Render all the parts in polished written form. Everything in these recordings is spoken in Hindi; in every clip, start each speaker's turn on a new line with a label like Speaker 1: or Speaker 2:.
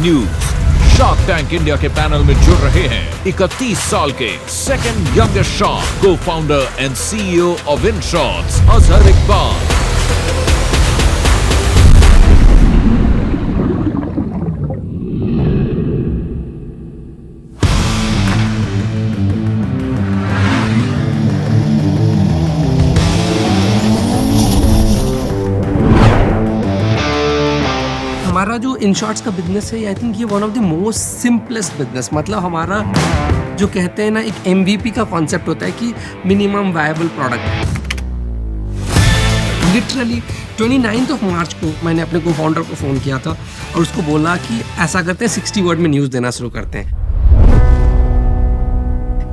Speaker 1: न्यूज। शार्क टैंक इंडिया के पैनल में जुड़ रहे हैं 31 साल के सेकंड यंगेस्ट शार्क, को founder and CEO of InShots Azhar Iqbal.
Speaker 2: हमारा जो InShots का बिजनेस है, आई थिंक ये one of the most simplest business. मतलब हमारा जो कहते हैं ना, एक MVP का कॉन्सेप्ट होता है कि minimum viable product. Literally 29 of March को मैंने अपने को फाउंडर को फ़ोन किया था और उसको बोला कि ऐसा करते हैं 60 वर्ड में न्यूज़ देना शुरू करते हैं।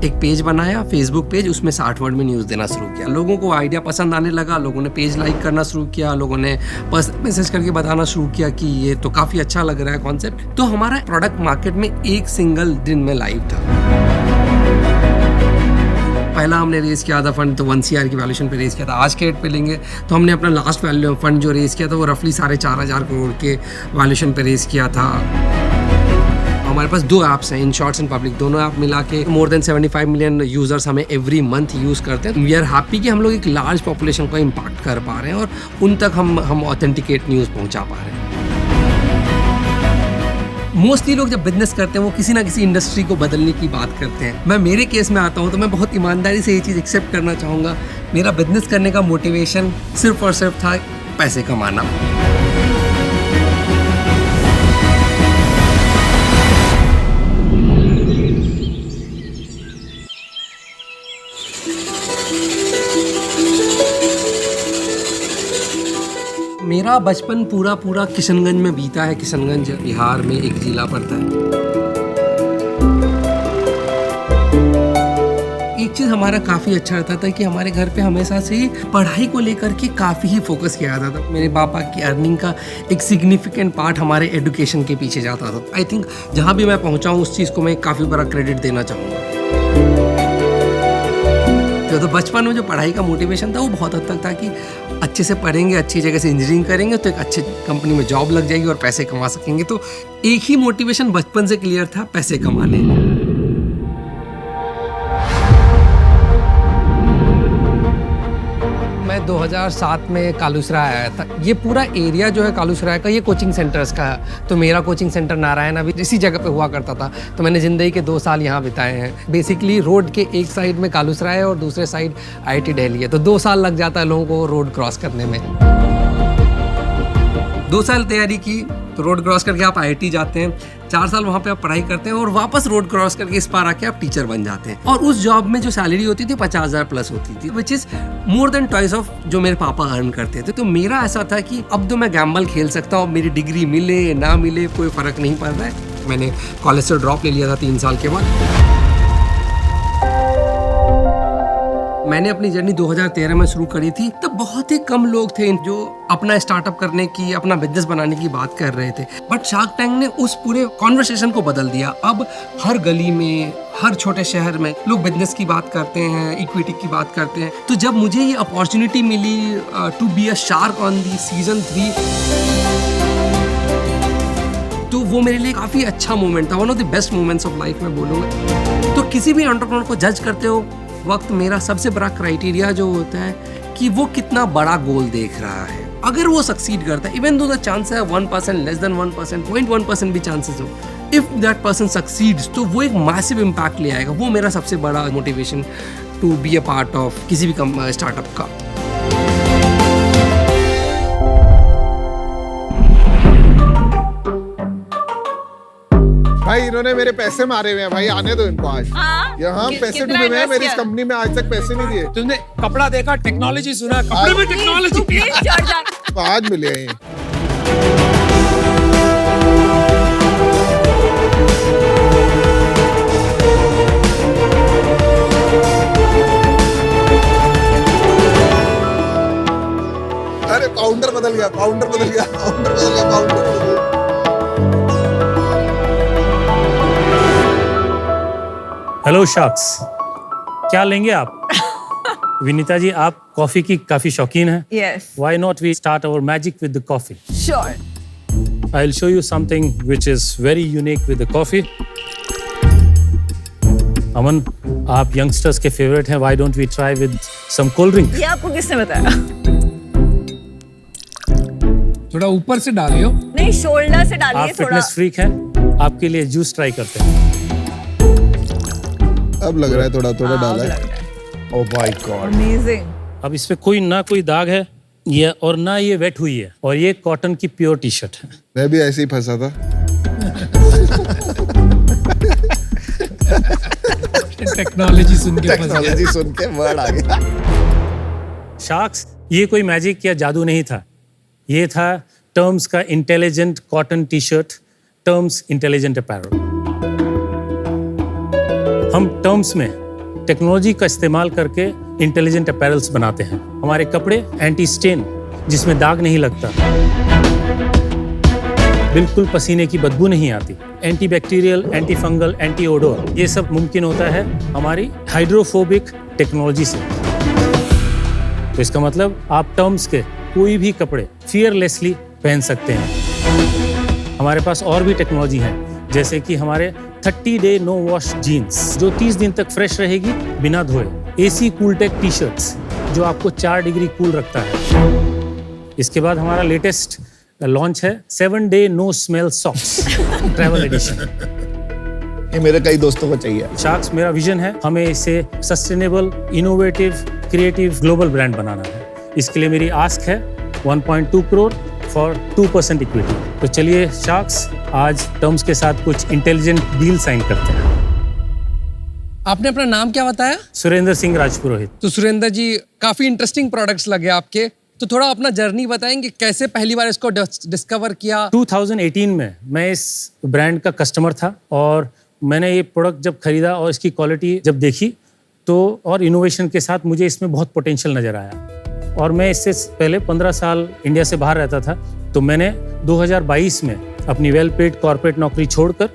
Speaker 2: एक पेज बनाया, फेसबुक पेज, उसमें 60 वर्ड में न्यूज़ देना शुरू किया। लोगों को आइडिया पसंद आने लगा, लोगों ने पेज लाइक करना शुरू किया, लोगों ने पर्सनल मैसेज करके बताना शुरू किया कि ये तो काफ़ी अच्छा लग रहा है कॉन्सेप्ट। तो हमारा प्रोडक्ट मार्केट में एक सिंगल दिन में लाइव था। पहला हमने रेस किया था फंड, तो 1 CR की वैल्यूएशन पे रेस किया था। आज के रेट पे लेंगे तो हमने अपना लास्ट फंड जो रेस किया था वो रफली 4,500 करोड़ के वैल्यूएशन पे रेस किया था। हमारे पास 2 ऐप्स हैं, InShots एंड पब्लिक। दोनों ऐप मिला के मोर देन 75 मिलियन यूजर्स हमें एवरी मंथ यूज़ करते हैं। वी आर हैप्पी कि हम लोग एक लार्ज पॉपुलेशन को इम्पैक्ट कर पा रहे हैं और उन तक हम ऑथेंटिकेट न्यूज़ पहुंचा पा रहे हैं। मोस्टली लोग जब बिजनेस करते हैं वो किसी ना किसी इंडस्ट्री को बदलने की बात करते हैं। मैं मेरे केस में आता हूँ तो मैं बहुत ईमानदारी से ये चीज़ एक्सेप्ट करना चाहूँगा। मेरा बिजनेस करने का मोटिवेशन सिर्फ और सिर्फ था पैसे कमाना। मेरा बचपन पूरा किशनगंज में बीता है। किशनगंज बिहार में एक जिला पड़ता है। एक चीज़ हमारा काफ़ी अच्छा रहता था कि हमारे घर पे हमेशा से ही पढ़ाई को लेकर के काफ़ी ही फोकस किया जाता था। मेरे पापा की अर्निंग का एक सिग्निफिकेंट पार्ट हमारे एजुकेशन के पीछे जाता था। आई थिंक जहाँ भी मैं पहुँचा हूँ उस चीज़ को मैं काफ़ी बड़ा क्रेडिट देना चाहूँगा। तो बचपन में जो पढ़ाई का मोटिवेशन था वो बहुत हद तक था कि अच्छे से पढ़ेंगे, अच्छी जगह से इंजीनियरिंग करेंगे तो एक अच्छे कंपनी में जॉब लग जाएगी और पैसे कमा सकेंगे। तो एक ही मोटिवेशन बचपन से क्लियर था, पैसे कमाने। मैं 2007 में कालूसराय आया था। ये पूरा एरिया जो है कालूसराय का, ये कोचिंग सेंटर्स का है। तो मेरा कोचिंग सेंटर नारायण अभी इसी जगह पे हुआ करता था। तो मैंने ज़िंदगी के 2 साल यहाँ बिताए हैं। बेसिकली रोड के एक साइड में कालूसराय है और दूसरे साइड IIT दिल्ली है। तो 2 साल लग जाता है लोगों को रोड क्रॉस करने में। 2 साल तैयारी की तो रोड क्रॉस करके आप IIT जाते हैं। 4 साल वहाँ पे आप पढ़ाई करते हैं और वापस रोड क्रॉस करके इस पार आके आप टीचर बन जाते हैं। और उस जॉब में जो सैलरी होती थी 50,000 प्लस होती थी, which is more than twice of जो मेरे पापा अर्न करते थे। तो मेरा ऐसा था कि अब तो मैं गैम्बल खेल सकता हूँ, मेरी डिग्री मिले ना मिले कोई फ़र्क नहीं पड़ रहा है। मैंने कॉलेज से ड्रॉप ले लिया था 3 साल के बाद। मैंने अपनी जर्नी 2013 में शुरू करी थी। तब बहुत ही कम लोग थे जो अपना स्टार्टअप करने की, अपना बिजनेस बनाने की बात कर रहे थे। बट शार्क टैंक ने उस पूरे कॉन्वर्सेशन को बदल दिया। अब हर गली में, हर छोटे शहर में लोग बिजनेस की बात करते हैं, इक्विटी की बात करते हैं। तो जब मुझे ये अपॉर्चुनिटी मिली to be a shark on the season 3, तो वो मेरे लिए काफ़ी अच्छा मोमेंट था। One of the best moments of life में बोलूँगा। तो किसी भी एंटरप्रेन्योर को जज करते हो वक्त मेरा सबसे बड़ा क्राइटेरिया जो होता है कि वो कितना बड़ा गोल देख रहा है। अगर वो सक्सीड करता है, इवन दो द चांस है 1%, लेस देन 1%, 0.1% भी चांसेस हो, इफ दैट पर्सन सक्सीड्स तो वो एक मैसिव इम्पैक्ट ले आएगा। वो मेरा सबसे बड़ा motivation to be a part of किसी भी स्टार्टअप का।
Speaker 3: भाई इन्होंने मेरे पैसे मारे हुए हैं भाई, आने दो इनको आज। यहाँ पैसे डूबे हुए हैं, मेरी इस कंपनी में आज तक पैसे नहीं दिए।
Speaker 4: तुमने कपड़ा देखा, टेक्नोलॉजी सुना, कपड़े में टेक्नोलॉजी।
Speaker 3: तो आज मिले हैं। अरे काउंटर बदल गया, काउंटर बदल गया, काउंटर बदल गया, काउंटर बदल गया।
Speaker 5: हेलो शार्क्स, क्या लेंगे आप? विनीता जी, आप कॉफी की काफी शौकीन हैं।
Speaker 6: Yes.
Speaker 5: Why not we start our magic with the coffee?
Speaker 6: Sure.
Speaker 5: I'll show you something which is very unique with the coffee. अमन, आप यंगस्टर्स के फेवरेट हैं. Why don't we try with some cold drink?
Speaker 6: ये आपको किसने बताया?
Speaker 4: थोड़ा ऊपर से डालियो.
Speaker 6: नहीं, शोल्डर से डालिए
Speaker 5: आप
Speaker 6: थोड़ा.
Speaker 5: फिटनेस फ्रीक हैं, आपके लिए जूस ट्राई करते हैं.
Speaker 3: अब लग रहा है थोड़ा थोड़ा डाला है.
Speaker 6: लग रहा है.
Speaker 3: Oh my God.
Speaker 6: Amazing.
Speaker 5: अब इस पे कोई ना कोई दाग है ये, और ना ये वेट हुई है, और ये कॉटन की प्योर टी शर्ट है.
Speaker 3: मैं भी ऐसे ही फंसा था.
Speaker 4: टेक्नोलॉजी सुन के फंस गया.
Speaker 3: टेक्नोलॉजी सुन के वर्ड आ गया.
Speaker 5: शार्क्स, ये कोई मैजिक या जादू नहीं था. ये था टर्म्स का intelligent cotton T shirt, terms intelligent apparel. हम टर्म्स में टेक्नोलॉजी का इस्तेमाल करके इंटेलिजेंट अपैरल्स बनाते हैं. हमारे कपड़े एंटी स्टेन, जिसमें दाग नहीं लगता, बिल्कुल पसीने की बदबू नहीं आती, anti bacterial, anti fungal, anti odour, ये सब मुमकिन होता है हमारी हाइड्रोफोबिक टेक्नोलॉजी से. तो इसका मतलब आप टर्म्स के कोई भी कपड़े फियरलेसली पहन सकते हैं. हमारे पास और भी टेक्नोलॉजी है, जैसे कि हमारे 30 डे नो वॉश जीन्स, जो 30 दिन तक फ्रेश रहेगी बिना धोए. एसी कूलटेक टी शर्ट्स, जो आपको 4 डिग्री कूल रखता है. इसके बाद हमारा लेटेस्ट लॉन्च है 7 day no smell socks, travel edition.
Speaker 3: ये मेरे कई दोस्तों को चाहिए.
Speaker 5: शार्क्स, मेरा विजन है हमें इसे sustainable, innovative, creative global brand बनाना है. इसके लिए मेरी आस्क है 1.2 करोड़ फॉर 2% इक्विटी. तो चलिए शार्क्स, आज टर्म्स के साथ कुछ इंटेलिजेंट डील साइन करते हैं.
Speaker 2: आपने अपना नाम क्या बताया?
Speaker 5: सुरेंद्र सिंह राजपुरोहित.
Speaker 2: तो सुरेंद्र जी, काफी इंटरेस्टिंग प्रोडक्ट्स लगे आपके. तो थोड़ा अपना जर्नी बताएंगे, कैसे पहली बार इसको डिस्कवर किया?
Speaker 5: 2018 में मैं इस ब्रांड का कस्टमर था, और मैंने ये प्रोडक्ट जब खरीदा और इसकी क्वालिटी जब देखी, तो और इनोवेशन के साथ मुझे इसमें बहुत पोटेंशियल नज़र आया. और मैं इससे पहले 15 साल इंडिया से बाहर रहता था. तो मैंने 2022 में अपनी वेल पेड कॉर्पोरेट नौकरी छोड़कर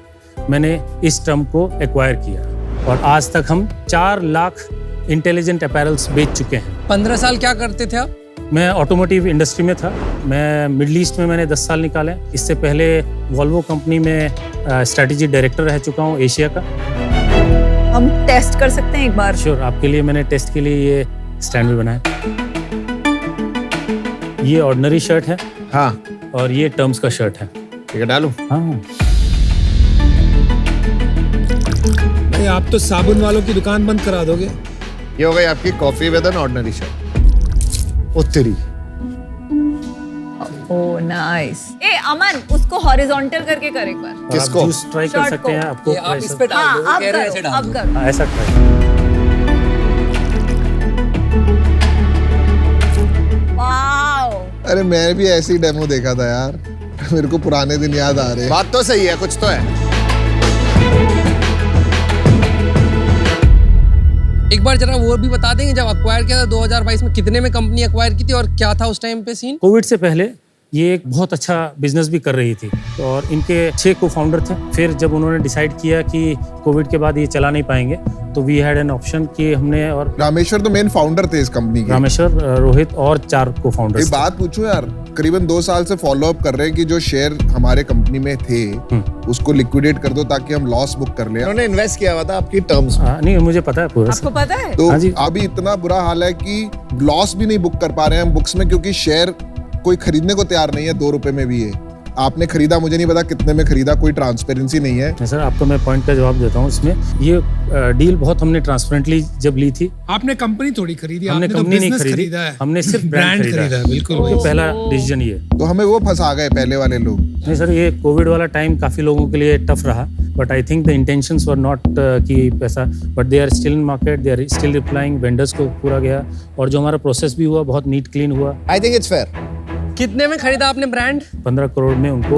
Speaker 5: मैंने इस टर्म को एक्वायर किया, और आज तक हम 4 लाख इंटेलिजेंट अपैरल्स बेच चुके हैं.
Speaker 2: 15 साल क्या करते थे आप?
Speaker 5: मैं ऑटोमोटिव इंडस्ट्री में था. मैं मिडल ईस्ट में मैंने 10 साल निकाले. इससे पहले वॉल्वो कंपनी में स्ट्रैटेजी डायरेक्टर रह चुका हूँ एशिया का.
Speaker 6: हम टेस्ट कर सकते हैं एक बार?
Speaker 5: श्योर, आपके लिए मैंने टेस्ट के लिए ये स्टैंड भी बनाया. ये ऑर्डिनरी शर्ट है.
Speaker 3: हाँ,
Speaker 5: और ये टर्म्स का शर्ट है.
Speaker 3: ठीक है, डालूं?
Speaker 5: हाँ.
Speaker 4: भाई, आप तो साबुन वालों की दुकान बंद करा दोगे.
Speaker 3: ये हो गई आपकी coffee with an ordinary shirt. ओ तेरी.
Speaker 6: Oh nice. ए अमन, उसको हॉरिजॉन्टल करके कर एक बार.
Speaker 5: और
Speaker 3: किसको?
Speaker 5: आप जूस ट्राई कर
Speaker 6: शर्ट
Speaker 5: सकते हैं.
Speaker 6: को.
Speaker 5: आपको
Speaker 2: आप इस पे डाल
Speaker 6: हाँ,
Speaker 2: दो,
Speaker 6: अब
Speaker 2: कह रहे हैं ऐसे
Speaker 6: करो,
Speaker 2: डाल
Speaker 6: अब
Speaker 2: दो.
Speaker 6: करो.
Speaker 5: हाँ, ऐसा ट्राई.
Speaker 6: वाओ.
Speaker 3: अरे मैं भी ऐसे ही डेमो देखा था यार. मेरे को पुराने दिन याद आ रहे हैं. बात तो सही है, कुछ तो है.
Speaker 2: एक बार जरा वो भी बता देंगे, जब अक्वायर किया था 2022 में, कितने में कंपनी अक्वायर की थी और क्या था उस टाइम पे सीन?
Speaker 5: कोविड से पहले ये एक बहुत अच्छा बिजनेस भी कर रही थी, और इनके 6 को फाउंडर थे. फिर जब उन्होंने डिसाइड किया कि कोविड के बाद ये चला नहीं पाएंगे, तो वी हैड एन ऑप्शन कि हमने, और
Speaker 3: रामेश्वर तो मेन फाउंडर थे इस कंपनी के.
Speaker 5: रामेश्वर, रोहित और 4 को
Speaker 3: एक
Speaker 5: फाउंडर्स.
Speaker 3: बात पूछूं यार, करीबन 2 साल से फॉलो अप कर रहे हैं कि जो शेयर हमारे कंपनी में थे उसको लिक्विडेट कर दो ताकि हम लॉस बुक कर ले. उन्होंने इन्वेस्ट किया हुआ था आपकी टर्म्स में.
Speaker 5: नहीं, मुझे पता है पूरा.
Speaker 6: आपको पता है?
Speaker 3: तो
Speaker 5: हाँ जी.
Speaker 3: अभी इतना बुरा हाल है कि लॉस भी नहीं बुक कर पा रहे हैं हम बुक्स में, क्योंकि शेयर कोई खरीदने को तैयार नहीं है. 2 रुपए में भी है. आपने खरीदा, मुझे नहीं पता कितने में खरीदा, कोई ट्रांसपेरेंसी नहीं है.
Speaker 5: सर, आपको मैं पॉइंट का जवाब देता हूँ. इसमें ये डील बहुत हमने ट्रांसपेरेंटली जब ली थी.
Speaker 4: आपने कंपनी थोड़ी खरीदी,
Speaker 5: हमने
Speaker 4: आपने तो
Speaker 5: कंपनी नहीं
Speaker 4: बिजनेस
Speaker 5: खरीदी,
Speaker 4: खरीदा है.
Speaker 5: हमने सिर्फ ब्रांड खरीदा है.
Speaker 4: बिल्कुल.
Speaker 5: ये पहला डिसीजन ये.
Speaker 3: तो हमें वो फंसा गए पहले वाले लोग.
Speaker 5: नहीं सर, ये कोविड वाला टाइम काफी लोगों के लिए टफ रहा, but I think the intentions were not कि पैसा, but they are still in market, they are still replying. Vendors को पूरा गया, और जो हमारा प्रोसेस भी हुआ बहुत नीट क्लीन हुआ.
Speaker 3: I think it's fair.
Speaker 2: कितने में खरीदा आपने ब्रांड?
Speaker 5: 15 करोड़ में उनको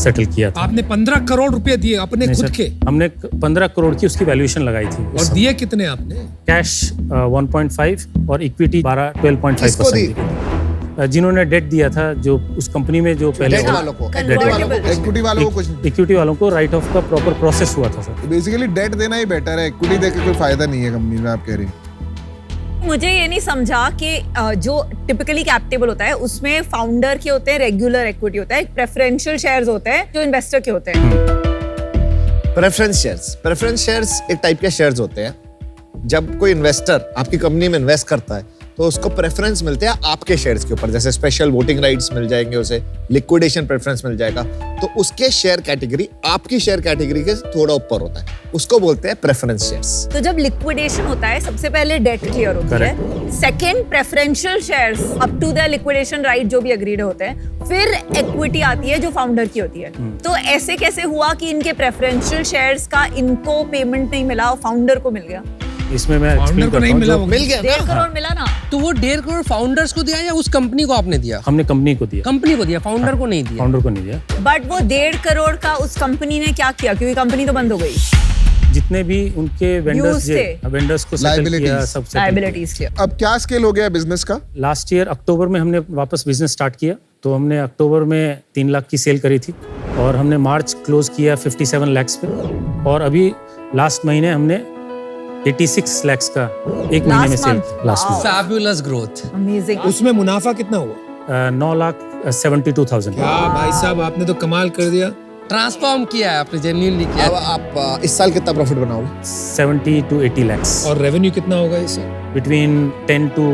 Speaker 5: सेटल किया था.
Speaker 4: आपने 15 करोड़ रुपए दिए अपने
Speaker 5: नहीं
Speaker 4: खुद
Speaker 5: सर,
Speaker 4: के,
Speaker 5: हमने 15 करोड़ की उसकी वैल्यूएशन लगाई थी.
Speaker 4: और दिए कितने आपने?
Speaker 5: कैश 1.5 और इक्विटी 12.5%
Speaker 3: किसको दी?
Speaker 5: जिन्होंने डेट दिया था, जो उस कंपनी में जो पहले
Speaker 3: डेट वालों को,
Speaker 6: Convertible.
Speaker 3: इक्विटी वालों को कुछ नहीं.
Speaker 5: इक्विटी वालों को राइट ऑफ का प्रॉपर प्रोसेस हुआ था सर.
Speaker 3: बेसिकली डेट देना ही बेटर है. इक्विटी देके कोई फायदा नहीं है कंपनी में, आप कह रहे हैं.
Speaker 6: मुझे ये नहीं समझा कि जो टिपिकली कैप टेबल होता है उसमें फाउंडर के होते हैं, रेगुलर इक्विटी होता है, प्रेफरेंशियल शेयर्स होते हैं जो इन्वेस्टर के होते हैं।
Speaker 7: प्रेफरेंस शेयर्स एक टाइप के शेयर्स होते हैं। जब कोई इन्वेस्टर आपकी कंपनी में इन्वेस्ट करता है तो उसको प्रेफरेंस मिलते हैं आपके शेयर्स के ऊपर, जैसे स्पेशल वोटिंग राइट्स मिल जाएंगे, उसे लिक्विडेशन प्रेफरेंस मिल जाएगा। तो उसके शेयर कैटेगरी आपकी शेयर कैटेगरी के थोड़ा ऊपर होता है, उसको बोलते हैं प्रेफरेंस शेयर्स।
Speaker 6: तो जब लिक्विडेशन होता है सबसे पहले डेट क्लियर होती है, second preferential shares up to the liquidation right जो भी अग्रीड होते हैं, फिर इक्विटी आती है जो फाउंडर की होती है। तो ऐसे कैसे हुआ कि इनके प्रेफरेंशियल शेयर्स का इनको पेमेंट नहीं मिला और फाउंडर को मिल गया?
Speaker 5: इसमें मैं एक्सप्लेन करता हूं।
Speaker 4: मिला,
Speaker 7: मिल गया
Speaker 6: 1.5 करोड़ मिला ना।
Speaker 2: तो वो 1.5 करोड़ फाउंडर्स को दिया या उस कंपनी को आपने दिया?
Speaker 5: हमने कंपनी को दिया,
Speaker 2: कंपनी को दिया, फाउंडर को नहीं दिया।
Speaker 5: फाउंडर को नहीं दिया।
Speaker 6: बट वो 1.5 करोड़ का उस कंपनी ने क्या किया, क्योंकि कंपनी तो बंद हो गई,
Speaker 5: जितने भी उनके वेंडर्स को सेटल किया,
Speaker 3: Liabilities.
Speaker 5: सब settle
Speaker 6: लायबिलिटीज किया।
Speaker 3: अब क्या स्केल हो गया बिजनेस का?
Speaker 5: किया। लास्ट ईयर अक्टूबर में हमने वापस बिजनेस स्टार्ट किया, तो हमने अक्टूबर में 3 लाख की सेल करी थी और हमने मार्च क्लोज किया 57 लाख पे, और अभी लास्ट महीने हमने 86 लाख का एक महीने में sale
Speaker 6: month?
Speaker 5: Last
Speaker 6: Wow.
Speaker 5: Month.
Speaker 2: Fabulous growth.
Speaker 6: Amazing.
Speaker 4: उसमें मुनाफा कितना हुआ?
Speaker 5: 9,72,000।
Speaker 4: क्या भाई साहब, आपने तो कमाल कर दिया।
Speaker 2: ट्रांसफॉर्म किया है आपने, जेन्युइनली किया
Speaker 7: अब
Speaker 2: है।
Speaker 7: आप इस साल कितना प्रॉफिट बनाओगे?
Speaker 5: 70 to 80 lakhs,
Speaker 4: और रेवेन्यू कितना होगा इससे?
Speaker 5: between 10 to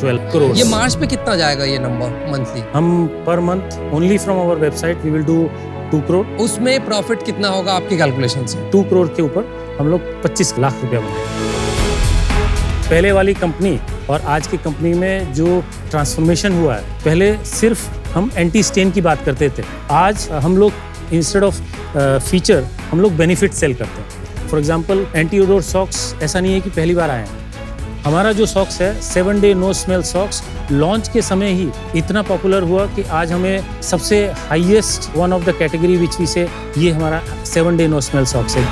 Speaker 5: 12 crores.
Speaker 2: ये मार्च पे कितना जाएगा ये नंबर मंथली?
Speaker 5: हम per month only from our website we will do 2 crore.
Speaker 2: उसमें प्रॉफिट कितना होगा आपकी कैलकुलेशन से?
Speaker 5: 2 करोड़ के ऊपर हम लोग 25 लाख रुपया बनाए। पहले वाली कंपनी और आज की कंपनी में जो ट्रांसफॉर्मेशन हुआ है, पहले सिर्फ हम एंटी स्टेन की बात करते थे, आज हम लोग इंस्टेड ऑफ फीचर हम लोग बेनिफिट सेल करते हैं। For example anti odour socks ऐसा नहीं है कि पहली बार आए हैं। हमारा जो सॉक्स है 7 day no smell socks launch के समय ही इतना पॉपुलर हुआ कि आज हमें सबसे highest one of the category which we से ये हमारा 7 डे नो स्मेल सॉक्स है।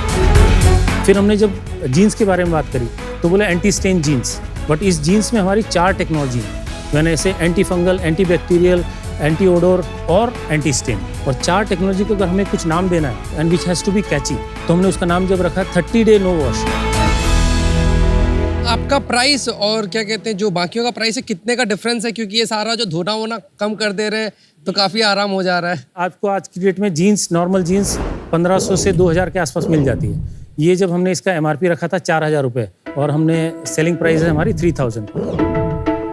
Speaker 5: फिर हमने जब जीन्स के बारे में बात करी तो बोले एंटी स्टेन जीन्स, बट इस जीन्स में हमारी 4 टेक्नोलॉजी है। मैंने ऐसे anti fungal, anti bacterial, anti odour और एंटी स्टेन, और 4 टेक्नोलॉजी को अगर हमें कुछ नाम देना है and which has to be catchy, तो हमने उसका नाम जब रखा 30 डे नो वॉश।
Speaker 2: आपका प्राइस और क्या कहते हैं जो बाकियों का प्राइस है, कितने का डिफरेंस है? क्योंकि ये सारा जो धोना वोना कम कर दे रहे हैं तो काफी आराम हो जा रहा है।
Speaker 5: आपको आज की डेट में जीन्स, नॉर्मल जीन्स 1500 से 2000 के आसपास मिल जाती है। ये जब हमने इसका MRP रखा था 4000 रुपये और हमने सेलिंग प्राइस है हमारी 3000।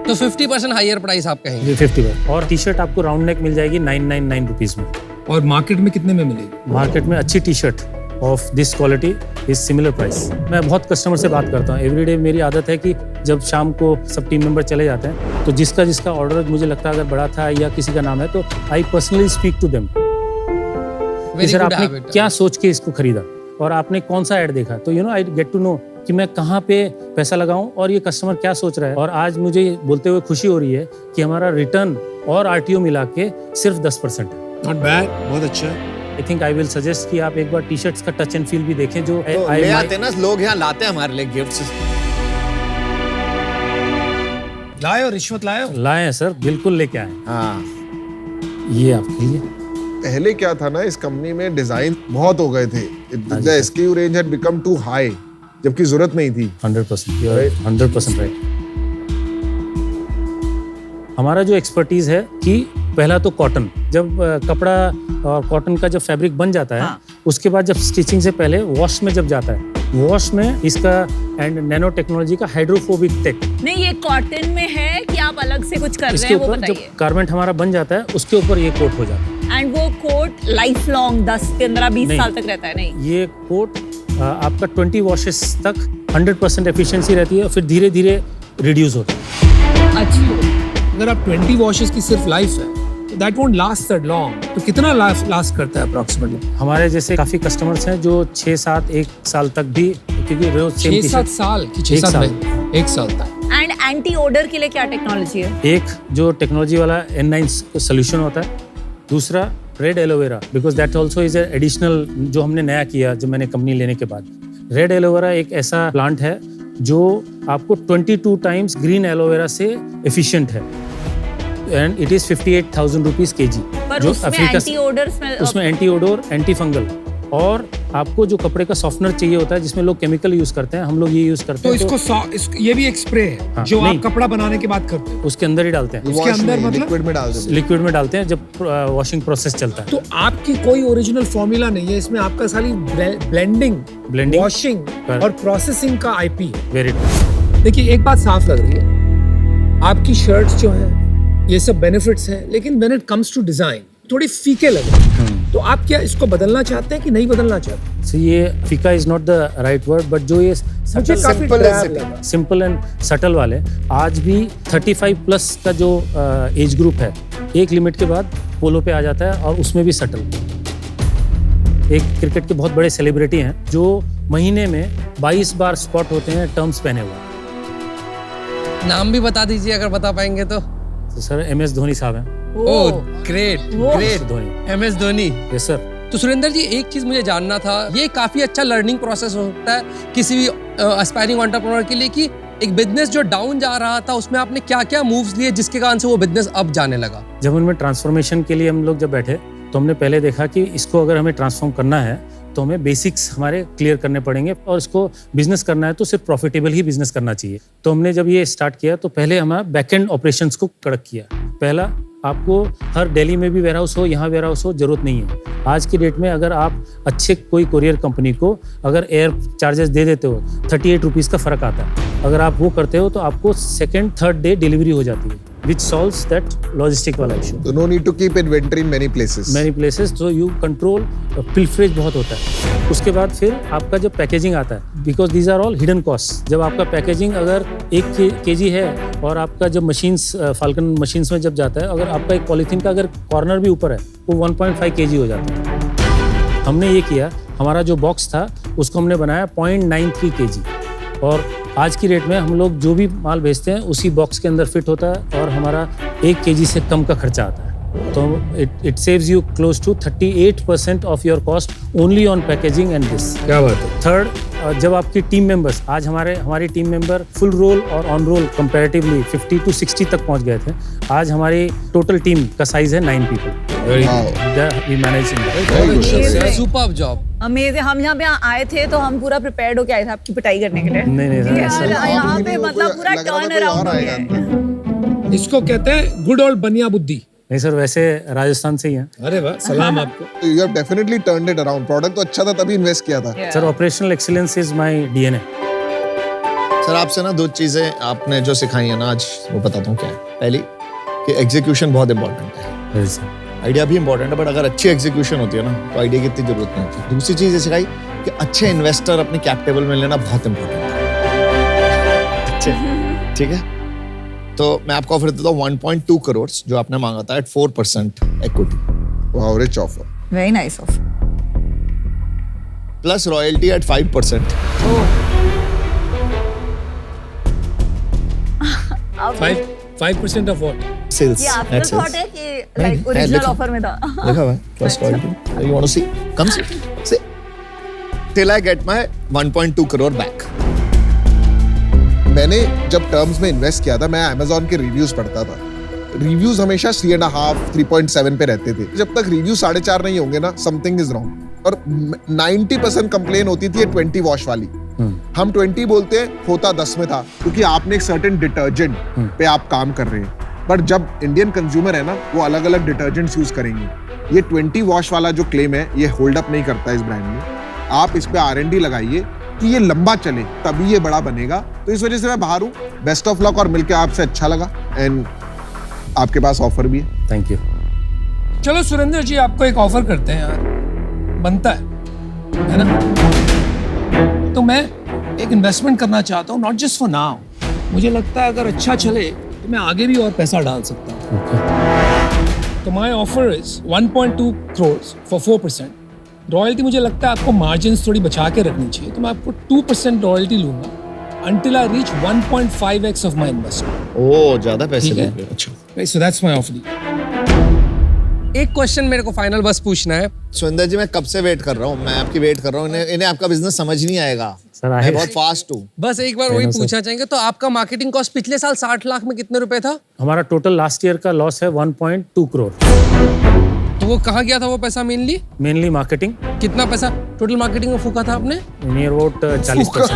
Speaker 2: तो 50% हायर प्राइस आप कहेंगे?
Speaker 5: ये 50। और टी शर्ट आपको राउंड नेक मिल जाएगी 999 रुपीज़ में।
Speaker 4: और मार्केट में कितने में मिलेगी?
Speaker 5: मार्केट में अच्छी T shirt of this quality is similar price. मैं बहुत कस्टमर से बात करता हूँ एवरीडे। मेरी आदत है कि जब शाम को सब टीम मेंबर चले जाते हैं तो जिसका ऑर्डर मुझे लगता है अगर बड़ा था या किसी का नाम है तो I personally speak to them कि सर आपने क्या सोच के इसको खरीदा और आपने कौन सा ऐड देखा, तो आई गेट टू नो कि मैं कहाँ पे पैसा लगाऊं और ये कस्टमर क्या सोच रहा है। और आज मुझे बोलते हुए खुशी हो रही है कि हमारा रिटर्न और RTO मिला के सिर्फ 10% है।
Speaker 4: नॉट बैड, बहुत अच्छा है।
Speaker 5: I think I will suggest कि आप एक बार टी शर्ट्स का टच एंड फील भी देखें जो
Speaker 7: तो ले आते हैं ना लोग, यहाँ लाते हैं हमारे लिए गिफ्ट्स।
Speaker 4: लाए हो रिश्वत लाए हो?
Speaker 5: लाए हैं सर, बिल्कुल लेके आए।
Speaker 7: हाँ,
Speaker 5: ये आपके लिए।
Speaker 3: पहले क्या था ना, इस कंपनी में डिजाइन बहुत हो गए थे। The SKU range had become too high, जबकि जरूरत नहीं थी।
Speaker 5: 100% 100% राइट। हमारा जो एक्सपर्टीज है कि पहला तो कॉटन, जब कपड़ा और कॉटन का जब फैब्रिक बन जाता है,
Speaker 6: हाँ।
Speaker 5: उसके बाद जब स्टिचिंग से पहले वॉश में जब जाता है, वॉश में इसका एंड नैनो टेक्नोलॉजी का हाइड्रोफोबिक टेक।
Speaker 6: नहीं, ये कॉटन में है कि आप अलग से कुछ कर रहे
Speaker 5: इसके
Speaker 6: हैं वो
Speaker 5: ऊपर जब
Speaker 6: बताइए।
Speaker 5: गारमेंट हमारा बन जाता है उसके ऊपर ये कोट हो जाता है।
Speaker 6: एंड वो कोट लाइफ लॉन्ग 10, 15, 20
Speaker 5: नहीं।
Speaker 6: साल तक रहता है? नहीं,
Speaker 5: ये कोट आपका 20 वॉशेस तक 100% एफिशिएंसी रहती है और फिर धीरे धीरे रिड्यूस होता है।
Speaker 6: अच्छा।
Speaker 4: अगर आप 20 वॉशेस की सिर्फ लाइफ है तो that won't last that long. तो कितना लास्ट करता है अप्रॉक्सिमेटली?
Speaker 5: हमारे जैसे काफी कस्टमर्स हैं जो 6-7 1 साल तक भी, क्योंकि रोज सेम
Speaker 4: 6-7 साल की 6-7 में 1 साल तक।
Speaker 6: एंड एंटी ओडर के लिए क्या टेक्नोलॉजी है?
Speaker 5: एक जो टेक्नोलॉजी वाला N9 सोल्यूशन होता है, दूसरा red aloe vera, because that also is additional जो हमने नया किया जब मैंने कंपनी लेने के बाद। रेड एलोवेरा एक ऐसा प्लांट है जो आपको 22 टाइम्स ग्रीन एलोवेरा से एफिशिएंट है and it is 58,000 rupees kg।
Speaker 6: पर उसमें एंटी ओडर
Speaker 5: उसमें एंटी ओडोर, एंटी फंगल और आपको जो कपड़े का सॉफ्टनर चाहिए होता है जिसमें लोग केमिकल यूज करते हैं, हम लोग ये यूज करते
Speaker 4: तो
Speaker 5: हैं।
Speaker 4: ये भी एक स्प्रे है
Speaker 5: हाँ,
Speaker 4: जो
Speaker 5: नहीं।
Speaker 4: आप कपड़ा बनाने के बाद करते हो।
Speaker 5: उसके अंदर ही डालते हैं,
Speaker 4: उसके अंदर मतलब
Speaker 3: लिक्विड में डाल देते
Speaker 5: लिक्विड में डालते हैं जब वॉशिंग प्रोसेस चलता है।
Speaker 4: तो आपकी कोई ओरिजिनल फॉर्मूला नहीं है इसमें, आपका खाली ब्लेंडिंग,
Speaker 5: Blending,
Speaker 4: वॉशिंग
Speaker 5: correct.
Speaker 4: और प्रोसेसिंग का आईपी है।
Speaker 5: Very true.
Speaker 4: देखिए एक बात साफ लग रही है, आपकी शर्ट्स जो है ये सब बेनिफिट्स हैं, लेकिन when it comes to design थोड़ी फीके लग रहे हैं। तो आप क्या इसको बदलना चाहते हैं कि नहीं बदलना चाहते?
Speaker 5: So ये फीका is not the right word, but जो ये
Speaker 4: मुझे काफी ड्राई लगा।
Speaker 5: सिंपल एंड सटल वाले आज भी 35 प्लस का जो एज ग्रुप है, एक लिमिट के बाद पोलो पे आ जाता है और उसमें भी सटल। एक क्रिकेट के बहुत बड़े सेलिब्रिटी हैं जो महीने में 22 बार स्पॉट होते हैं टर्म्स पहने हुए।
Speaker 2: नाम भी बता दीजिए अगर बता पाएंगे तो।
Speaker 5: तो सर MS धोनी साहब हैं।
Speaker 2: Oh great great,
Speaker 5: Dhoni,
Speaker 2: MS Dhoni.
Speaker 5: Yes sir.
Speaker 2: तो सुरेंद्र जी एक चीज मुझे जानना था, ये काफी अच्छा लर्निंग प्रोसेस होता है किसी भी एस्पायरिंग एंटरप्रेन्योर के लिए कि एक बिजनेस जो डाउन जा रहा था उसमें आपने क्या क्या मूव्स लिए जिसके कारण से वो बिजनेस अब जाने लगा।
Speaker 5: जब उनमें ट्रांसफॉर्मेशन के लिए हम लोग जब बैठे तो हमने पहले देखा कि इसको अगर हमें ट्रांसफॉर्म करना है तो हमें बेसिक्स हमारे क्लियर करने पड़ेंगे और इसको बिजनेस करना है तो सिर्फ प्रॉफिटेबल ही बिजनेस करना चाहिए। तो हमने जब ये स्टार्ट किया तो पहले हमारा बैकएंड ऑपरेशंस को कड़क किया। पहला, आपको हर दिल्ली में भी वेयरहाउस हो, यहाँ वेयरहाउस हो, जरूरत नहीं है। आज की डेट में अगर आप अच्छे कोई कोरियर कंपनी को अगर एयर चार्जेस दे देते हो 38 रुपीज़ का फ़र्क आता है। अगर आप वो करते हो तो आपको सेकेंड थर्ड डे डिलीवरी हो जाती है, which solves that logistic वाला issue.
Speaker 3: So no need to keep inventory in many places.
Speaker 5: Many places, so you control pilferage बहुत होता है। उसके बाद फिर आपका जब पैकेजिंग आता है, because these are all hidden costs। जब आपका पैकेजिंग अगर 1 kg है और आपका जब मशीन्स फाल्कन मशीन्स में जब जाता है, अगर आपका एक पॉलीथीन का अगर कॉर्नर भी ऊपर है वो 1.5 kg हो जाता है। हमने ये किया, हमारा जो बॉक्स था उसको हमने बनाया 0.93 kg और आज की रेट में हम लोग जो भी माल भेजते हैं उसी बॉक्स के अंदर फिट होता है और हमारा 1 kg से कम का खर्चा आता है। तो it saves you close to 38% of your cost only on packaging and this.
Speaker 4: क्या बात है।
Speaker 5: थर्ड, जब आपकी टीम मेंबर्स, आज हमारी टीम मेंबर फुल रोल और ऑन रोल कंपैरेटिवली 50 to 60 तक पहुंच गए थे। आज हमारी टोटल टीम का साइज है 9 people। We manage in that।
Speaker 2: Superb job.
Speaker 6: Amazing. हम यहाँ पे आए थे तो हम पूरा प्रिपेयर्ड होके आए थे आपकी पिटाई करने के लिए।
Speaker 5: नहीं,
Speaker 6: ठीक है,
Speaker 5: ऐसा
Speaker 6: और यहाँ पे मतलब पूरा
Speaker 3: लग रहा था
Speaker 6: टर्न
Speaker 3: कोई
Speaker 6: अराउंड
Speaker 3: और
Speaker 6: हो
Speaker 3: आएगा
Speaker 6: गया है।
Speaker 4: इसको कहते हैं गुड ओल्ड बनिया बुद्धि।
Speaker 5: नहीं सर, वैसे राजस्थान से ही हैं।
Speaker 4: अरे वाह, सलाम आपको।
Speaker 3: So you have definitely turned it around. Product तो अच्छा था तभी इन्वेस्ट किया था।
Speaker 5: Sir operational excellence is my DNA।
Speaker 7: Sir आपसे ना 2 चीजें आपने जो सिखाई है ना आज, वो बताता हूँ क्या है। पहली कि एग्जीक्यूशन बहुत इंपॉर्टेंट है, आइडिया भी इंपॉर्टेंट है, बट अगर अच्छी एग्जीक्यूशन होती है ना तो आइडिया की इतनी जरूरत नहीं होती। दूसरी चीज ये सिखाई कि अच्छे इन्वेस्टर अपने कैप टेबल में लेना बहुत इंपॉर्टेंट है। अच्छे, ठीक है। तो मैं आपको ऑफर देता हूँ 1.2 करोड़ जो आपने मांगा था at 4% equity
Speaker 3: Wow, rich offer.
Speaker 6: Very nice off.
Speaker 7: Plus royalty at 5%।
Speaker 4: 5% of what?
Speaker 7: Sales
Speaker 6: ये आफ्टर थॉट है कि लाइक ओरिजिनल ऑफर में था।
Speaker 7: लिखा हुआ है plus royalty. You want to see? Come से till I get my 1.2 crore back.
Speaker 3: मैंने जब टर्म्स में इन्वेस्ट किया था, मैं Amazon के रिव्यूज पढ़ता था। रिव्यूज हमेशा 3.5, 3.7 पे रहते थे। जब तक रिव्यू 4.5 नहीं होंगे ना, समथिंग इज रॉन्ग। और 90% कंप्लेन होती थी ये 20 वॉश वाली। हम 20 बोलते हैं, होता 10 में था, क्योंकि आपने एक सर्टेन डिटर्जेंट पे आप काम कर रहे हैं। पर जब इंडियन कंज्यूमर है ना, वो अलग अलग डिटर्जेंट्स यूज करेंगे। ये 20 वॉश वाला जो क्लेम है, ये होल्ड अप नहीं करता इस ब्रांड में। आप इस पे R&D लगाइए कि ये लंबा चले, तभी ये बड़ा बनेगा। तो इस वजह से मैं बाहर हूँ। बेस्ट ऑफ लक, और मिलके आपसे अच्छा लगा, एंड आपके पास ऑफर भी है।
Speaker 5: Thank you.
Speaker 4: चलो सुरेंद्र जी, आपको एक ऑफर करते हैं यार, बनता है ना? तो मैं एक इन्वेस्टमेंट करना चाहता हूँ, नॉट जस्ट फॉर नाउ। मुझे लगता है अगर अच्छा चले तो मैं आगे भी और पैसा डाल सकता हूँ। तो my offer is 1.2 crore for 4%। Royalty मुझे लगता है आपको मार्जिन्स थोड़ी बचा के रखनी चाहिए, तो मैं आपको 2% रॉयल्टी लूंगा until I reach 1.5x of my investment।
Speaker 7: ओ ज्यादा पैसे
Speaker 4: ठीक है।
Speaker 7: लेंगे। अच्छा
Speaker 4: Right, so that's my offer।
Speaker 2: एक क्वेश्चन मेरे को फाइनल बस पूछना है।
Speaker 7: सुंदर जी, मैं कब से वेट कर रहा हूँ, मैं आपकी वेट कर रहा हूँ। इन्हें आपका बिजनेस समझ नहीं आएगा
Speaker 5: सर,
Speaker 7: मैं बहुत फास्ट हूँ।
Speaker 2: बस एक बार वही पूछना चाहेंगे, तो आपका मार्केटिंग कॉस्ट पिछले साल 60 लाख में कितने रुपए था?
Speaker 5: हमारा टोटल लास्ट ईयर का लॉस है 1.2 करोड़।
Speaker 2: तो वो कहाँ गया था वो पैसा मेनली?
Speaker 5: मेनली मार्केटिंग,
Speaker 2: कितना पैसा टोटल मार्केटिंग में फूका था आपने?
Speaker 5: Near about 40%।